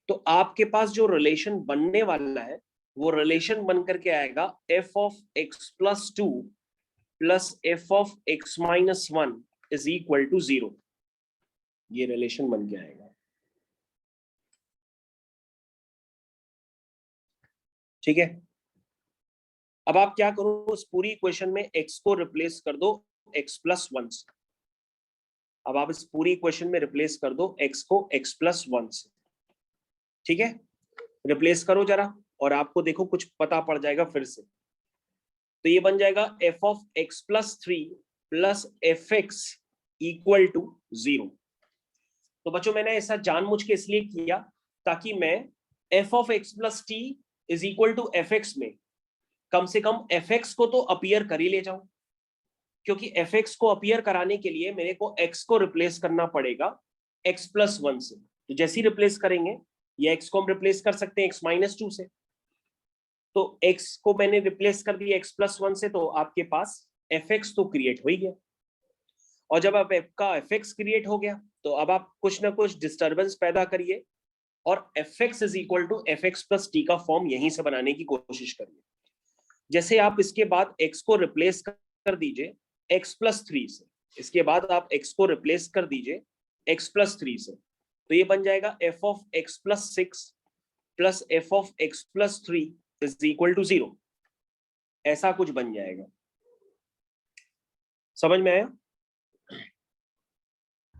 तो आपके पास जो रिलेशन बनने वाला है वो रिलेशन बन करके आएगा f of x plus 2 plus f of x minus 1 is equal to 0, ये रिलेशन बन के आएगा। ठीक है, अब आप क्या करो, उस पूरी इक्वेशन में x को रिप्लेस कर दो x plus 1 से। अब आप इस पूरी इक्वेशन में रिप्लेस कर दो x को x plus 1 से। ठीक है, रिप्लेस करो जरा और आपको देखो कुछ पता पड़ जाएगा फिर से। तो ये बन जाएगा f of x plus 3 plus fx equal to 0। तो बच्चों मैंने ऐसा जानबूझ के इसलिए किया ताकि मैं f of x plus t is equal to fx में कम से कम fx को तो अपीयर कर ही ले जाऊं, क्योंकि fx को अपीयर कराने के लिए मेरे को x को रिप्लेस करना पड़ेगा x plus 1 से। तो जैसे ही रिप्लेस करेंगे ये x को हम रिप्लेस कर सकते हैं x minus 2 से, तो x को मैंने रिप्लेस कर दिया x plus 1 से, तो आपके पास fx तो क्रिएट हो ही गया। और जब आप का fx क्रिएट हो गया तो अब आप कुछ ना कुछ डिस्टर्बेंस पैदा करिए और fx is equal to fx plus t का फॉर्म यहीं से बनाने की कोशिश करिए। जैसे आप इसके बाद x को रिप्लेस कर दीजिए x प्लस 3 से, इसके बाद आप x को रिप्लेस कर दीजिए x प्लस 3 से, तो ये बन जाएगा f of x plus 6 plus f of x plus 3 is equal to 0, ऐसा कुछ बन जाएगा। समझ में आया?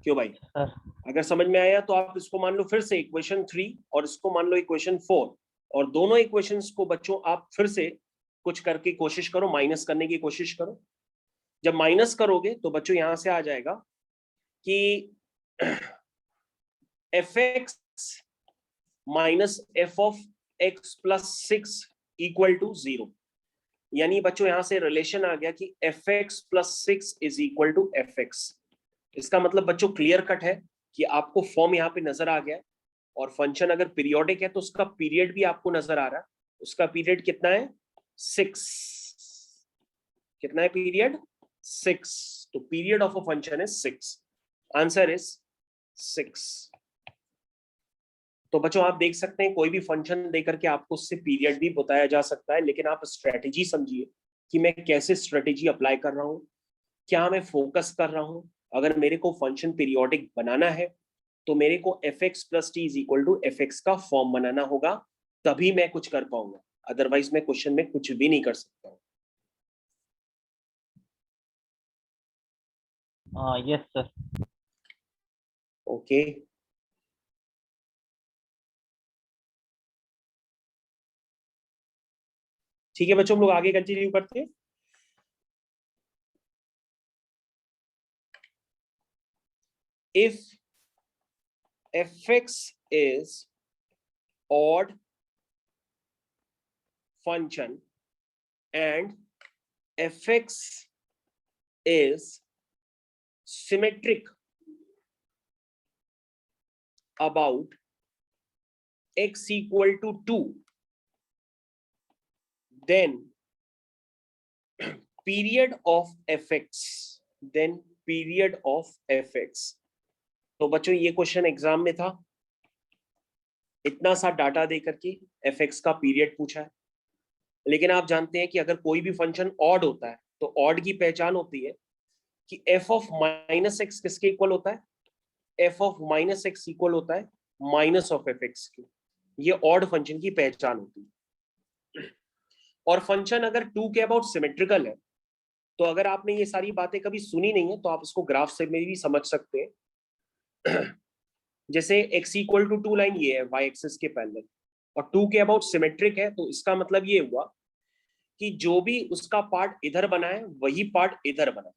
क्यों भाई? सर अगर समझ में आया तो आप इसको मान लो फिर से इक्वेशन 3 और इसको मान लो इक्वेशन 4, और दोनों इक्वेशंस को बच्चों आप फिर से कुछ करके कोशिश करो, माइनस करने की कोशिश करो। जब माइनस करोगे तो बच्चों यहां से आ जाएगा कि f x minus f of x plus 6 equal to 0। यानी बच्चों यहां से रिलेशन आ गया कि f x plus 6 is equal to f x. इसका मतलब बच्चों क्लियर कट है कि आपको फॉर्म यहाँ पे नजर आ गया है, और फंक्शन अगर पीरियोडिक है तो उसका पीरियड भी आपको नजर आ रहा है। उसका पीरियड कितना है? 6। कितना है पीरियड? 6। तो period of a function is 6। Answer is 6। तो बच्चों आप देख सकते हैं कोई भी फंक्शन देकर के आपको उससे पीरियड भी बताया जा सकता है, लेकिन आप स्ट्रेटेजी समझिए कि मैं कैसे स्ट्रेटेजी अप्लाई कर रहा हूँ, क्या मैं फोकस कर रहा हूँ। अगर मेरे को फंक्शन पीरियोडिक बनाना है तो मेरे को f x plus t is equal to f x का फॉर्म बनाना होगा, तभी मैं कुछ कर पाऊंगा, अदरवाइज मैं क्वेश्चन में कुछ भी नहीं कर सकता हूँ। Yes sir. ओके, ठीक है बच्चों, हम लोग आगे कंटिन्यू करते हैं। If fx is odd function and fx is symmetric about x equal to 2, then period of fx, then period of fx। तो बच्चों ये क्वेश्चन एग्जाम में था, इतना सा डाटा देकर के fx का पीरियड पूछा है। लेकिन आप जानते हैं कि अगर कोई भी फंक्शन ऑड होता है तो ऑड की पहचान होती है कि f ऑफ माइनस एक्स किसके इक्वल होता है? f of minus x equal होता है माइनस ऑफ एफ एक्स की। ये ऑड फंक्शन की पहचान होती है। और फंक्शन अगर 2 के अबाउट सिमेट्रिकल है, तो अगर आपने ये सारी बातें कभी सुनी नहीं है तो आप इसको ग्राफ से में भी समझ सकते हैं। जैसे x इक्वल टू 2 लाइन ये है y एक्सिस के पैरेलल, और 2 के अबाउट सिमेट्रिक है, तो इसका मतलब ये हुआ कि जो भी उसका पार्ट इधर बना है वही पार्ट इधर बना है।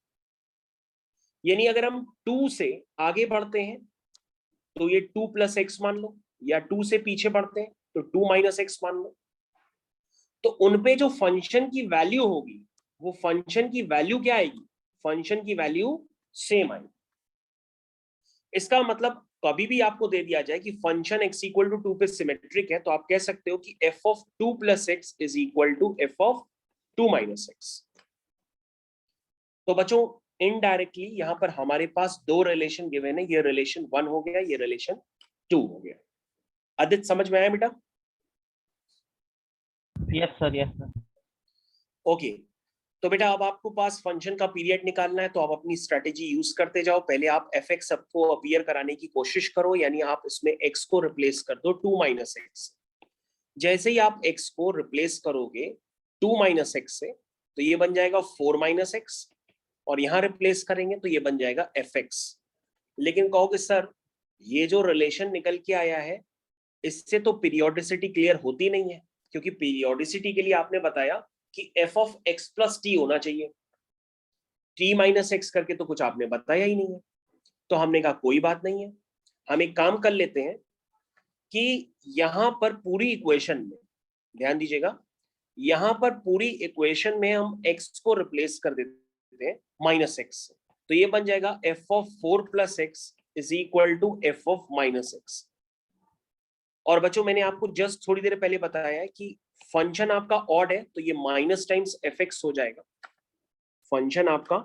यानी अगर हम 2 से आगे बढ़ते हैं तो ये 2 प्लस एक्स मान लो, या 2 से पीछे बढ़ते हैं तो 2 माइनस एक्स मान लो, तो उनपे जो फंक्शन की वैल्यू होगी वो फंक्शन की वैल्यू क्या आएगी? फंक्शन की वैल्यू सेम आएगी। इसका मतलब कभी भी आपको दे दिया जाए कि फंक्शन x इक्वल टू 2 पे सिमेट्रिक है, तो आप कह सकते हो कि f of 2 plus x is equal to f of 2 minus x. तो बच्चों इनडायरेक्टली यहां पर हमारे पास दो रिलेशन गिवन है, ये रिलेशन 1 हो गया, ये रिलेशन 2 हो गया। आदित्य समझ में आया बेटा? Yes sir, yes sir. Okay, तो बेटा अब आपको पास फंक्शन का पीरियड निकालना है, तो आप अपनी स्ट्रेटेजी यूज करते जाओ। पहले आप एफ एक्स सबको अपीयर कराने की कोशिश करो, यानी आप इसमें एक्स को रिप्लेस कर दो 2 माइनस एक्स। जैसे ही आप एक्स को रिप्लेस करोगे 2 माइनस एक्स से, तो ये बन जाएगा 4 माइनस एक्स, और यहां रिप्लेस करेंगे तो ये बन जाएगा एफ एक्स। लेकिन कहोगे सर ये जो रिलेशन निकल के आया है इससे तो पीरियोडिसिटी क्लियर होती नहीं है, क्योंकि पीरियोडिसिटी के लिए आपने बताया कि f of x plus T होना चाहिए, t माइनस एक्स करके तो कुछ आपने बताया ही नहीं है। तो हमने कहा कोई बात नहीं है, हम एक काम कर लेते हैं कि यहां पर पूरी इक्वेशन में, ध्यान दीजिएगा, यहां पर पूरी इक्वेशन में हम x को रिप्लेस कर देते हैं माइनस एक्स से, तो ये बन जाएगा f of 4 plus x is equal to f of minus x. और बच्चों मैंने आपको जस्ट थोड़ी देर पहले बताया है कि फंक्शन आपका ऑड है तो ये माइनस टाइम्स एफ एक्स हो जाएगा। फंक्शन आपका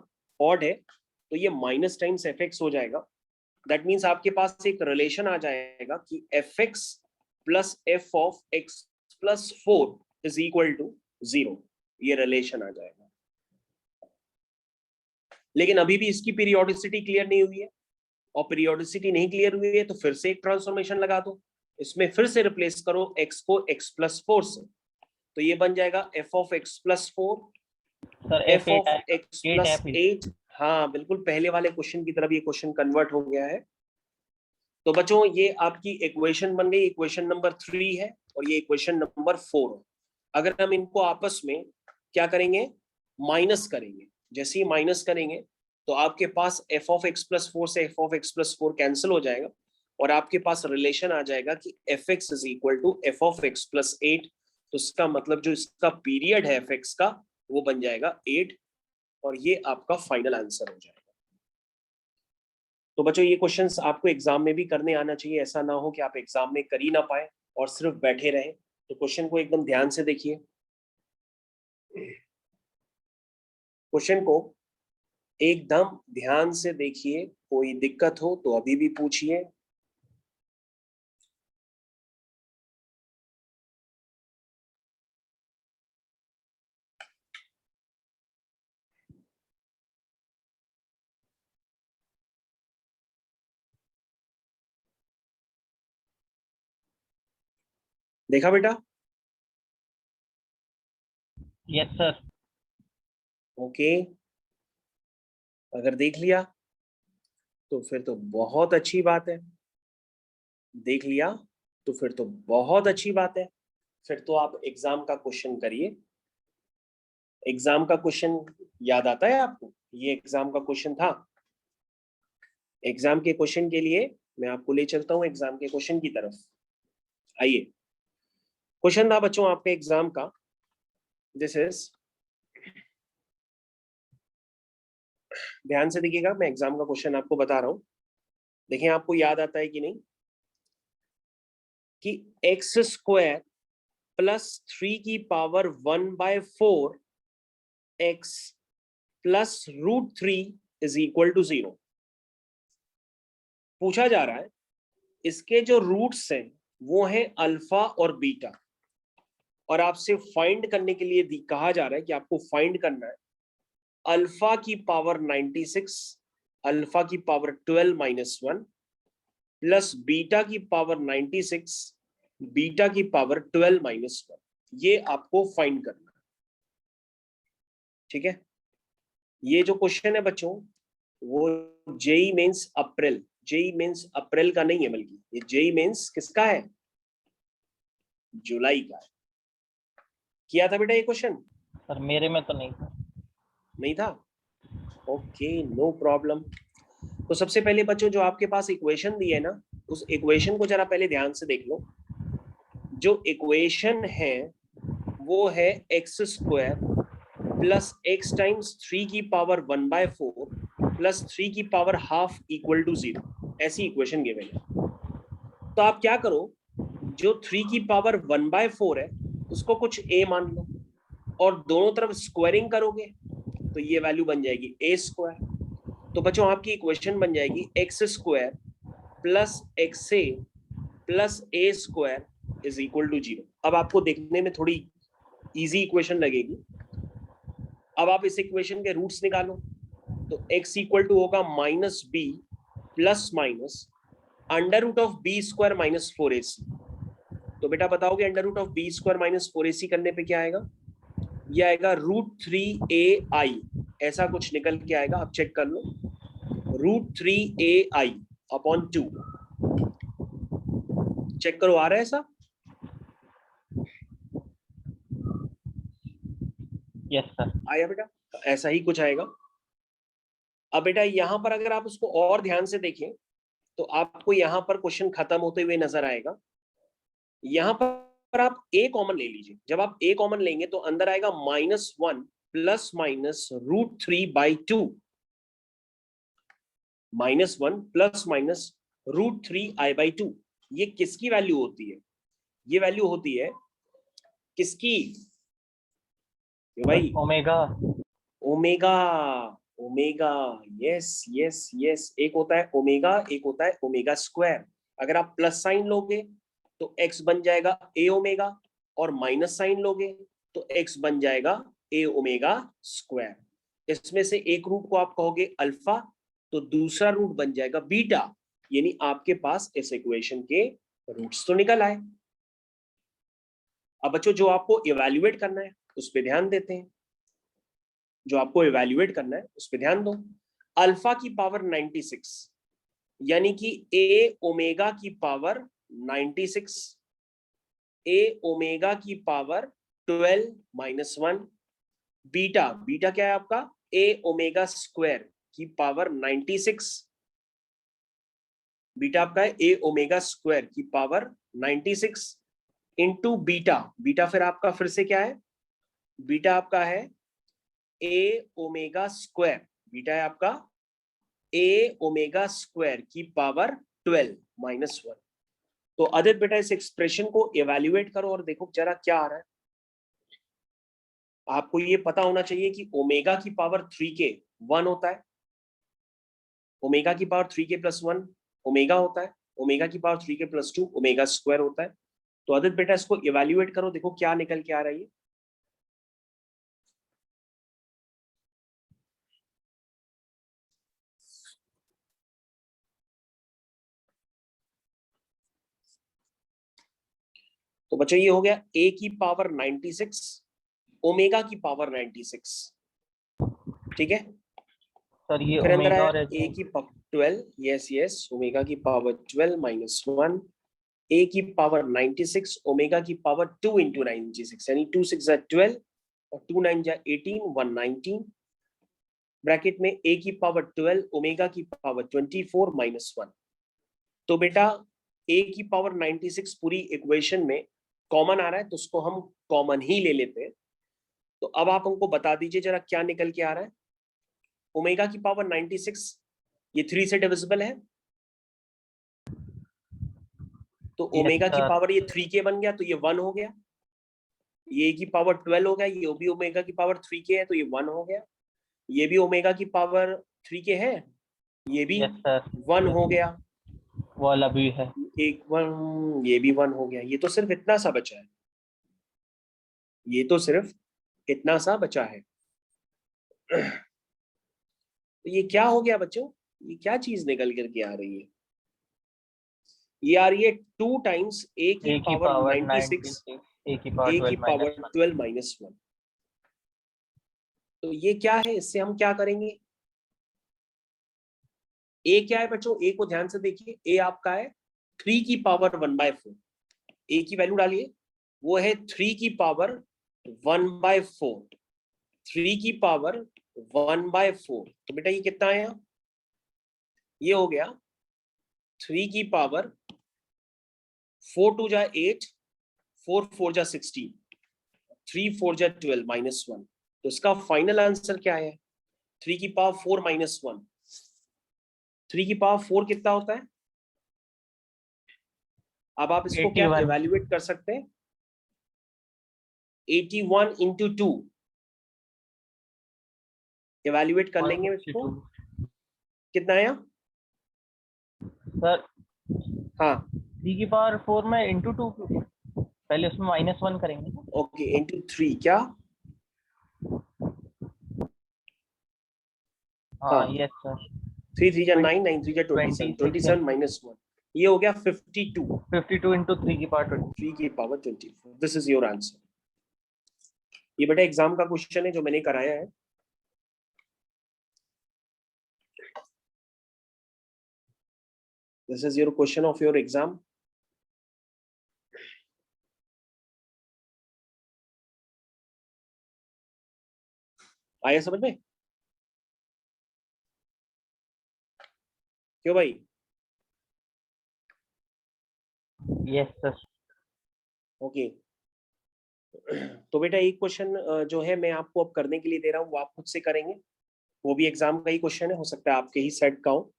ऑड है तो ये माइनस टाइम्स एफ एक्स हो जाएगा। दैट मीन्स आपके पास एक रिलेशन आ जाएगा कि f x plus f of x plus 4 is equal to 0, ये रिलेशन आ जाएगा। लेकिन अभी भी इसकी पीरियोडिसिटी क्लियर नहीं हुई है, और पीरियोडिसिटी नहीं क्लियर हुई है तो फिर से एक ट्रांसफॉर्मेशन लगा दो, इसमें फिर से रिप्लेस करो x को x प्लस 4 से, तो ये बन जाएगा f of x plus 4, sir f of x plus 8। हाँ बिल्कुल, पहले वाले क्वेश्चन की तरफ ये क्वेश्चन कन्वर्ट हो गया है। तो बच्चों ये आपकी इक्वेशन बन गई, इक्वेशन नंबर 3 है और ये इक्वेशन नंबर 4 है। अगर हम इनको आपस में क्या करेंगे, माइनस करेंगे, जैसे ही माइनस करेंगे तो आपके पास f ऑफ x प्लस 4 से f of x plus 4 cancel हो जाएगा और आपके पास रिलेशन आ जाएगा कि fx is equal to f of x plus 8। तो इसका मतलब जो इसका पीरियड है fx का वो बन जाएगा 8 और ये आपका फाइनल आंसर हो जाएगा। तो बच्चों ये क्वेश्चंस आपको एग्जाम में भी करने आना चाहिए, ऐसा ना हो कि आप एग्जाम में कर ही ना पाए और सिर्फ बैठे रहे। तो क्वेश्चन को एकदम ध्यान से देखिए, क्वेश्चन को एकदम ध्यान से देखिए, कोई दिक्कत हो तो अभी भी पूछिए। देखा बेटा? Yes sir. ओके, अगर देख लिया तो फिर तो बहुत अच्छी बात है, देख लिया तो फिर तो बहुत अच्छी बात है। फिर तो आप एग्जाम का क्वेश्चन करिए। एग्जाम का क्वेश्चन याद आता है आपको? ये एग्जाम का क्वेश्चन था। एग्जाम के क्वेश्चन के लिए मैं आपको ले चलता हूं एग्जाम के क्वेश्चन की तरफ। आइए, क्वेश्चन था बच्चों आपके एग्जाम का, दिस इज, ध्यान से देखिएगा, मैं एग्जाम का क्वेश्चन आपको बता रहा हूं, देखिए आपको याद आता है कि नहीं, कि एक्स स्क्वायर प्लस 3 की power 1/4 x plus √3 is equal to 0। पूछा जा रहा है इसके जो रूट्स हैं वो हैं अल्फा और बीटा, और आपसे फाइंड करने के लिए कहा जा रहा है कि आपको फाइंड करना है अल्फा की पावर 96, अल्फा की पावर 12-1 प्लस बीटा की पावर 96, बीटा की पावर 12-1। ये आपको फाइंड करना है, ठीक है? ये जो क्वेश्चन है बच्चों वो जेई मेंस अप्रैल, जेई मेंस अप्रैल का नहीं है, बल्कि ये जेई मेंस किसका है, जुलाई का है। किया था बेटा ये क्वेश्चन? सर मेरे में तो नहीं था। नहीं था? Okay, no problem. तो सबसे पहले बच्चों जो आपके पास इक्वेशन दी है ना, उस इक्वेशन को जरा पहले ध्यान से देख लो। जो इक्वेशन है वो है x square plus x times 3 की पावर 1/4 प्लस 3 की पावर हाफ इक्वल टू 0, ऐसी इक्वेशन गिवन है। तो आप क्या करो, जो 3 की पावर 1/4 है उसको कुछ a मान लो और दोनों तरफ स्क्वायरिंग करोगे तो ये वैल्यू बन जाएगी a स्क्वायर। तो बच्चों आपकी इक्वेशन बन जाएगी x square plus x a plus a square is equal to 0। अब आपको देखने में थोड़ी इजी इक्वेशन लगेगी। अब आप इस इक्वेशन के रूट्स निकालो, तो x इक्वल टू होगा minus b plus minus under root of b square minus 4ac। तो बेटा बताओगे under root of b square minus 4ac करने पे क्या आएगा? ये आएगा √3ai, ऐसा कुछ निकल के आएगा, आप चेक कर लो, √3ai अपॉन 2। चेक करो आ रहा है ऐसा? Yes sir. आया बेटा? ऐसा ही कुछ आएगा। अब बेटा यहां पर अगर आप उसको और ध्यान से देखें तो आपको यहां पर क्वेश्चन खत्म होते हुए नजर आएगा। यहां पर आप a कॉमन ले लीजिए, जब आप a कॉमन लेंगे तो अंदर आएगा -1 plus minus √3/2, -1 plus minus √3i/2। ये किसकी वैल्यू होती है? ये वैल्यू होती है किसकी भाई? Omega. Omega, omega, yes yes yes. एक होता है ओमेगा, एक होता है ओमेगा स्क्वायर। अगर आप प्लस साइन लोगे तो x बन जाएगा a ओमेगा, और माइनस साइन लोगे तो x बन जाएगा a ओमेगा स्क्वायर। इसमें से एक रूट को आप कहोगे अल्फा तो दूसरा रूट बन जाएगा बीटा, यानी आपके पास इस इक्वेशन के रूट्स तो निकल आए। अब बच्चों जो आपको इवैल्यूएट करना है उस पर ध्यान देते हैं, जो आपको इवैल्यूएट करना है उस पर ध्यान दो। अल्फा की पावर 96, यानी कि ए ओमेगा की पावर 96, ए ओमेगा की पावर 12 माइनस 1, बीटा, बीटा क्या है आपका, ए ओमेगा स्क्वायर की पावर 96, बीटा आपका है ए ओमेगा स्क्वायर की पावर 96 इंटू बीटा, बीटा फिर आपका फिर से क्या है, बीटा आपका है ए ओमेगा स्क्वायर, बीटा है आपका ए ओमेगा स्क्वायर की पावर 12 माइनस 1। तो आदित्य बेटा इस एक्सप्रेशन को इवैल्यूएट करो और देखो जरा क्या आ रहा है। आपको ये पता होना चाहिए कि ओमेगा की पावर 3 के 1 होता है, ओमेगा की पावर 3 के प्लस 1 ओमेगा होता है, ओमेगा की पावर 3 के प्लस 2 ओमेगा स्क्वायर होता है। तो आदित्य बेटा इसको इवैल्यूएट करो, देखो क्या निकल के आ रहा है। तो बच्चों ये हो गया a की पावर 96, ओमेगा की पावर 96, ठीक है। सर ये फिर अंदर ओमेगा आया और a की पावर 12, यस यस, ओमेगा की पावर 12 माइनस 1, a की पावर 96, ओमेगा की पावर 2 इंटू 96, यानी 2 6 12 और 2 9 18, 119, ब्रैकेट में a की पावर 12 ओमेगा की पावर 24 माइनस 1। तो बेटा a की पावर 96 पूरी इक्वेशन में कॉमन आ रहा है, तो उसको हम कॉमन ही ले लेते हैं। तो अब आप हमको बता दीजिए जरा क्या निकल के आ रहा है। ओमेगा की पावर 96 ये 3 से डिविजिबल है, तो ओमेगा की सर पावर ये 3 के बन गया, तो ये 1 हो गया। ये की पावर 12 हो गया, ये भी ओमेगा की पावर 3 के है, तो ये 1 हो गया। ये भी ओमेगा की पावर 3 के है, ये भी यस सर 1 हो गया। वो वाला भी है। एक 1, ये भी 1 हो गया। ये तो सिर्फ इतना सा बचा है, ये तो सिर्फ इतना सा बचा है। तो ये क्या हो गया बच्चों, ये क्या चीज निकल करके आ रही है, ये आ रही है 2 टाइम्स ए की ए की पावर पावर 96, 96, ए की पावर ए की 12 पावर माइनस 1। 12 माइनस 1। तो ये क्या है, इससे हम क्या करेंगे, ए क्या है बच्चों, ए को ध्यान से देखिए, ए आपका है 3 की पावर 1/4, ए की वैल्यू डालिए, वो है 3 की पावर 1/4, 3 की पावर 1/4। तो बेटा ये कितना आया, ये हो गया 3 की पावर 4 2 जा 8, 4 4 जा 16, 3 4 जा 12 माइनस 1। तो इसका फाइनल आंसर क्या है, 3 की पावर 4 माइनस 1। 3 की पावर 4 कितना होता है, अब आप इसको क्या 81 इवेल्युएट कर सकते हैं, 81 इंटू 2 इवेल्युएट कर लेंगे इसको, 162 कितना आया, सर। हाँ 3 की पावर 4 में इंटू 2, पहले उसमें -1 करेंगे। ओके, इंटू 3 क्या, हाँ यस सर। 3 3 जा 9, 9 3 जा 27, 26 27 माइनस 1, ये हो गया 52, 52 इंटू 3 की पावर 20। 3 की power 24। This is your answer. ये बेटा एग्जाम का क्वेश्चन है जो मैंने कराया है। This is your question of your exam. आया समझ में, क्यों भाई, यस सर। ओके। तो बेटा एक क्वेश्चन जो है मैं आपको अब करने के लिए दे रहा हूँ, वो आप खुद से करेंगे, वो भी एग्जाम का ही क्वेश्चन है, हो सकता है आपके ही सेट का हो।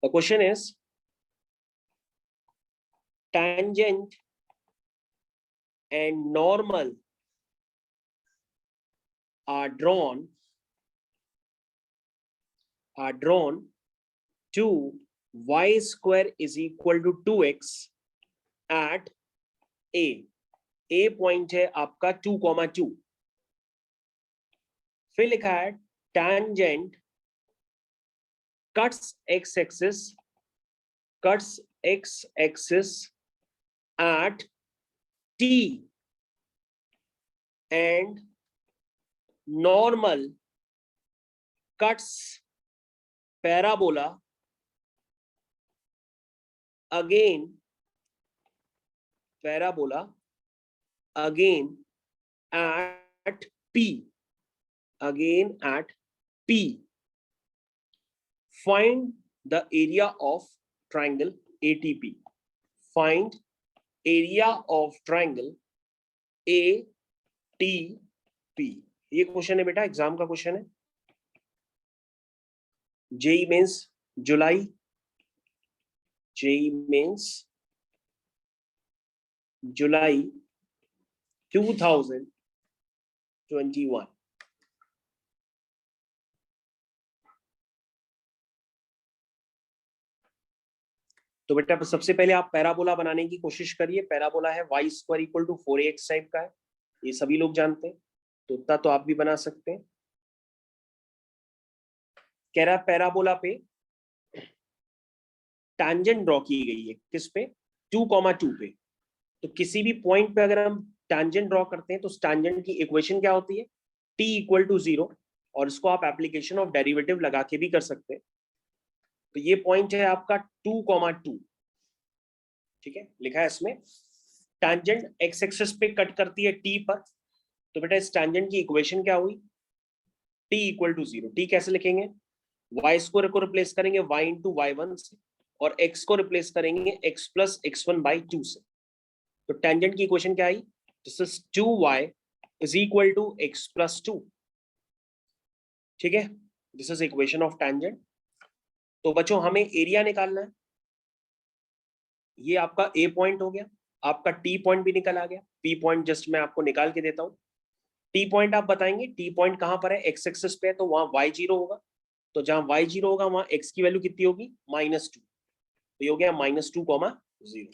The question is tangent and normal are drawn to y square is equal to 2x at a point है आपका 2,2। फिर लिखा है tangent cuts x axis at t and normal cuts parabola again at P, again at P. Find the area of triangle ATP. Find area of triangle ATP. ये question है बेटा, exam का question है, जेई मेंस जुलाई, JEE mains जुलाई 2021। तो बेटा सबसे पहले आप पैराबोला बनाने की कोशिश करिए। पैराबोला है y square equal to 4ax type का है, ये सभी लोग जानते हैं, तो उतना तो आप भी बना सकते हैं। कह रहा है पैराबोला पे टैंजेंट ड्रॉ की गई है, किस पे? 2,2 पे। तो किसी भी पॉइंट पे अगर हम टैंजेंट ड्रॉ करते हैं तो टैंजेंट की इक्वेशन क्या होती है? t इक्वल टू 0, और इसको आप एप्लीकेशन ऑफ डेरिवेटिव लगा के भी कर सकते हैं। तो ये पॉइंट है आपका 2,2, ठीक है, लिखा है इसमें। टैंजेंट एक्स एक्सिस पे कट करती है t पर, तो बेटा इस टैंजेंट की इक्वेशन क्या हुई? t equal to 0। t कैसे लिखेंगे? y स्क्वायर को रिप्लेस करेंगे y इंटू y1 से, और x को रिप्लेस करेंगे x प्लस x1 बाई 2 से। तो टेंजेंट की इक्वेशन क्या आई? This is 2y is equal to x plus 2, ठीक है, this is equation of tangent. तो बच्चों हमें एरिया निकालना है। ये आपका a पॉइंट हो गया, आपका t पॉइंट भी निकल आ गया। p पॉइंट जस्ट मैं आपको निकाल के देता हूँ। t पॉइंट आप बताएंगे, t पॉइंट कहां पर है? x एक्सिस पे है, तो वहां y0 होगा। तो जहां y0 होगा वहां x की वैल्यू कितनी होगी? -2। तो ये हो गया -2,0।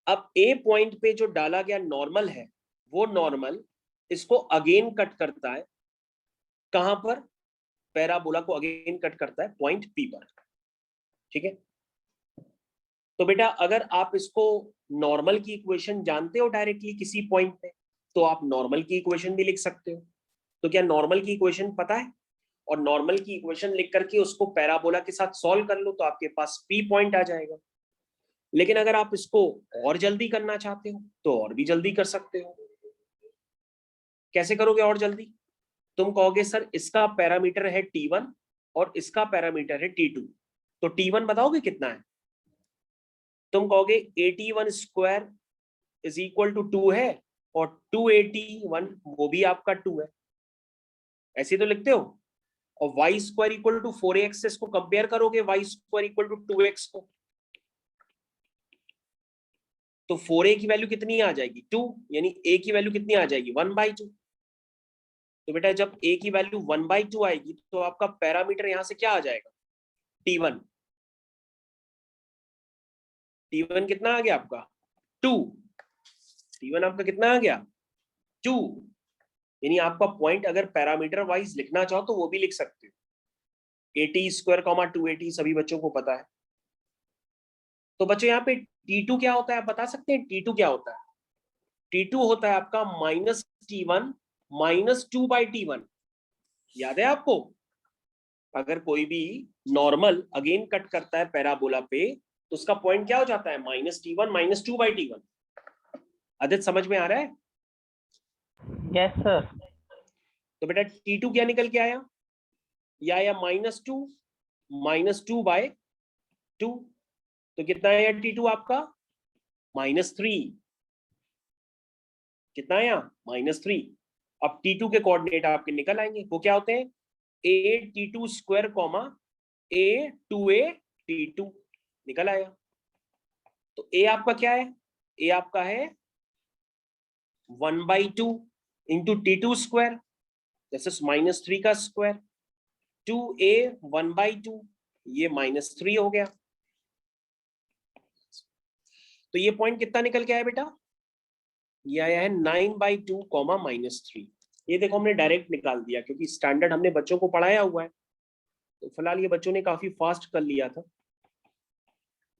अब a पॉइंट पे जो डाला गया नॉर्मल है, वो नॉर्मल इसको अगेन कट करता है, कहां पर? पैराबोला को अगेन कट करता है पॉइंट P पर, ठीक है। तो बेटा अगर आप इसको नॉर्मल की इक्वेशन जानते हो डायरेक्टली किसी पॉइंट पे, तो आप नॉर्मल की इक्वेशन भी लिख सकते हो। तो क्या नॉर्मल की इक्वेशन पता है? और नॉर्मल की इक्वेशन लिख करके उसको पैराबोला के साथ सॉल्व कर लो, तो आपके पास P पॉइंट आ जाएगा। लेकिन अगर आप इसको और जल्दी करना चाहते हो तो और भी जल्दी कर सकते हो। कैसे करोगे और जल्दी? तुम कहोगे सर इसका पैरामीटर है t1 और इसका पैरामीटर है t2, तो t1 बताओगे कितना है? तुम कहोगे 81 स्क्वायर इज इक्वल टू 2 है, और 281 वो भी आपका 2 है, ऐसे तो लिखते हो। और y square equal to 4ax से इसको कंपेयर करोगे y square equal to 2x को, तो 4a की वैल्यू कितनी आ जाएगी? 2, यानी a की वैल्यू कितनी आ जाएगी? 1/2। तो बेटा जब a की वैल्यू 1/2 आएगी तो आपका पैरामीटर यहां से क्या आ जाएगा? t1। t1 कितना आ गया आपका? 2। t1 आपका कितना आ गया? 2। यानी आपका पॉइंट अगर पैरामीटर वाइज लिखना चाहो तो वो भी लिख सकते हो, 80 स्क्वायर 280, सभी बच्चों को पता है। तो बच्चों यहाँ पे t2 क्या होता है, आप बता सकते हैं t2 क्या होता है? t2 होता है आपका -t1 -2/t1। याद है आपको? अगर कोई भी नॉर्मल अगेन कट करता है पैराबोला पे, तो उसका पॉइंट क्या हो जाता है? -t1 -2/t1। आदित्य समझ में आ रहा है? Yes sir. तो बेटा t2 क्या निकल के आया? या -2 तो कितना आया t2 आपका? -3। कितना आया? -3। अब t2 के कोऑर्डिनेट आपके निकल आएंगे, वो क्या होते हैं? a t2 square a2a t2 निकल आया। तो a आपका क्या है? a आपका है 1/2 इंटू t2 स्क्वायर, जैसे -3 का स्क्वायर, 2a 1/2, ये -3 हो गया। तो ये पॉइंट कितना निकल के आया बेटा? ये आया है 9/2, -3। ये देखो हमने डायरेक्ट निकाल दिया, क्योंकि स्टैंडर्ड हमने बच्चों को पढ़ाया हुआ है, तो फिलहाल ये बच्चों ने काफी फास्ट कर लिया था।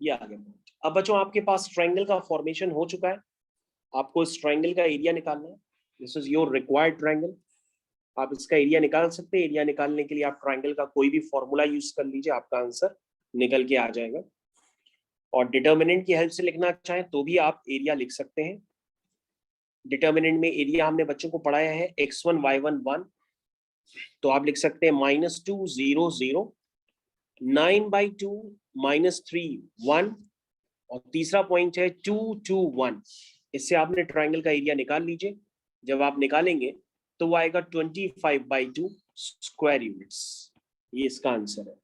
ये आ गया। अब बच्चों आपके पास ट्रायंगल का फॉर्मेशन हो चुका है, आपको इस ट्रायंगल का एरिया निकालना है। This is your required triangle. आप इसका एरिया निकाल सकते हैं। एरिया निकालने के लिए आप ट्राइंगल का कोई भी फॉर्मूला यूज कर लीजिए, आपका आंसर निकल के आ जाएगा। और डिटर्मिनेंट की हेल्प से लिखना चाहें तो भी आप एरिया लिख सकते हैं। डिटर्मिनेंट में एरिया हमने बच्चों को पढ़ाया है x1 y1 1, तो आप लिख सकते हैं -2 0 0, 9/2 -3 1, और तीसरा पॉइंट है 2 2 1। इससे आपने ट्राइंगल का एरिया निकाल लीजिए। जब आप निकालेंगे तो वो आएगा 25/2 स्क्वायर यूनिट्स। ये इसका आंसर है।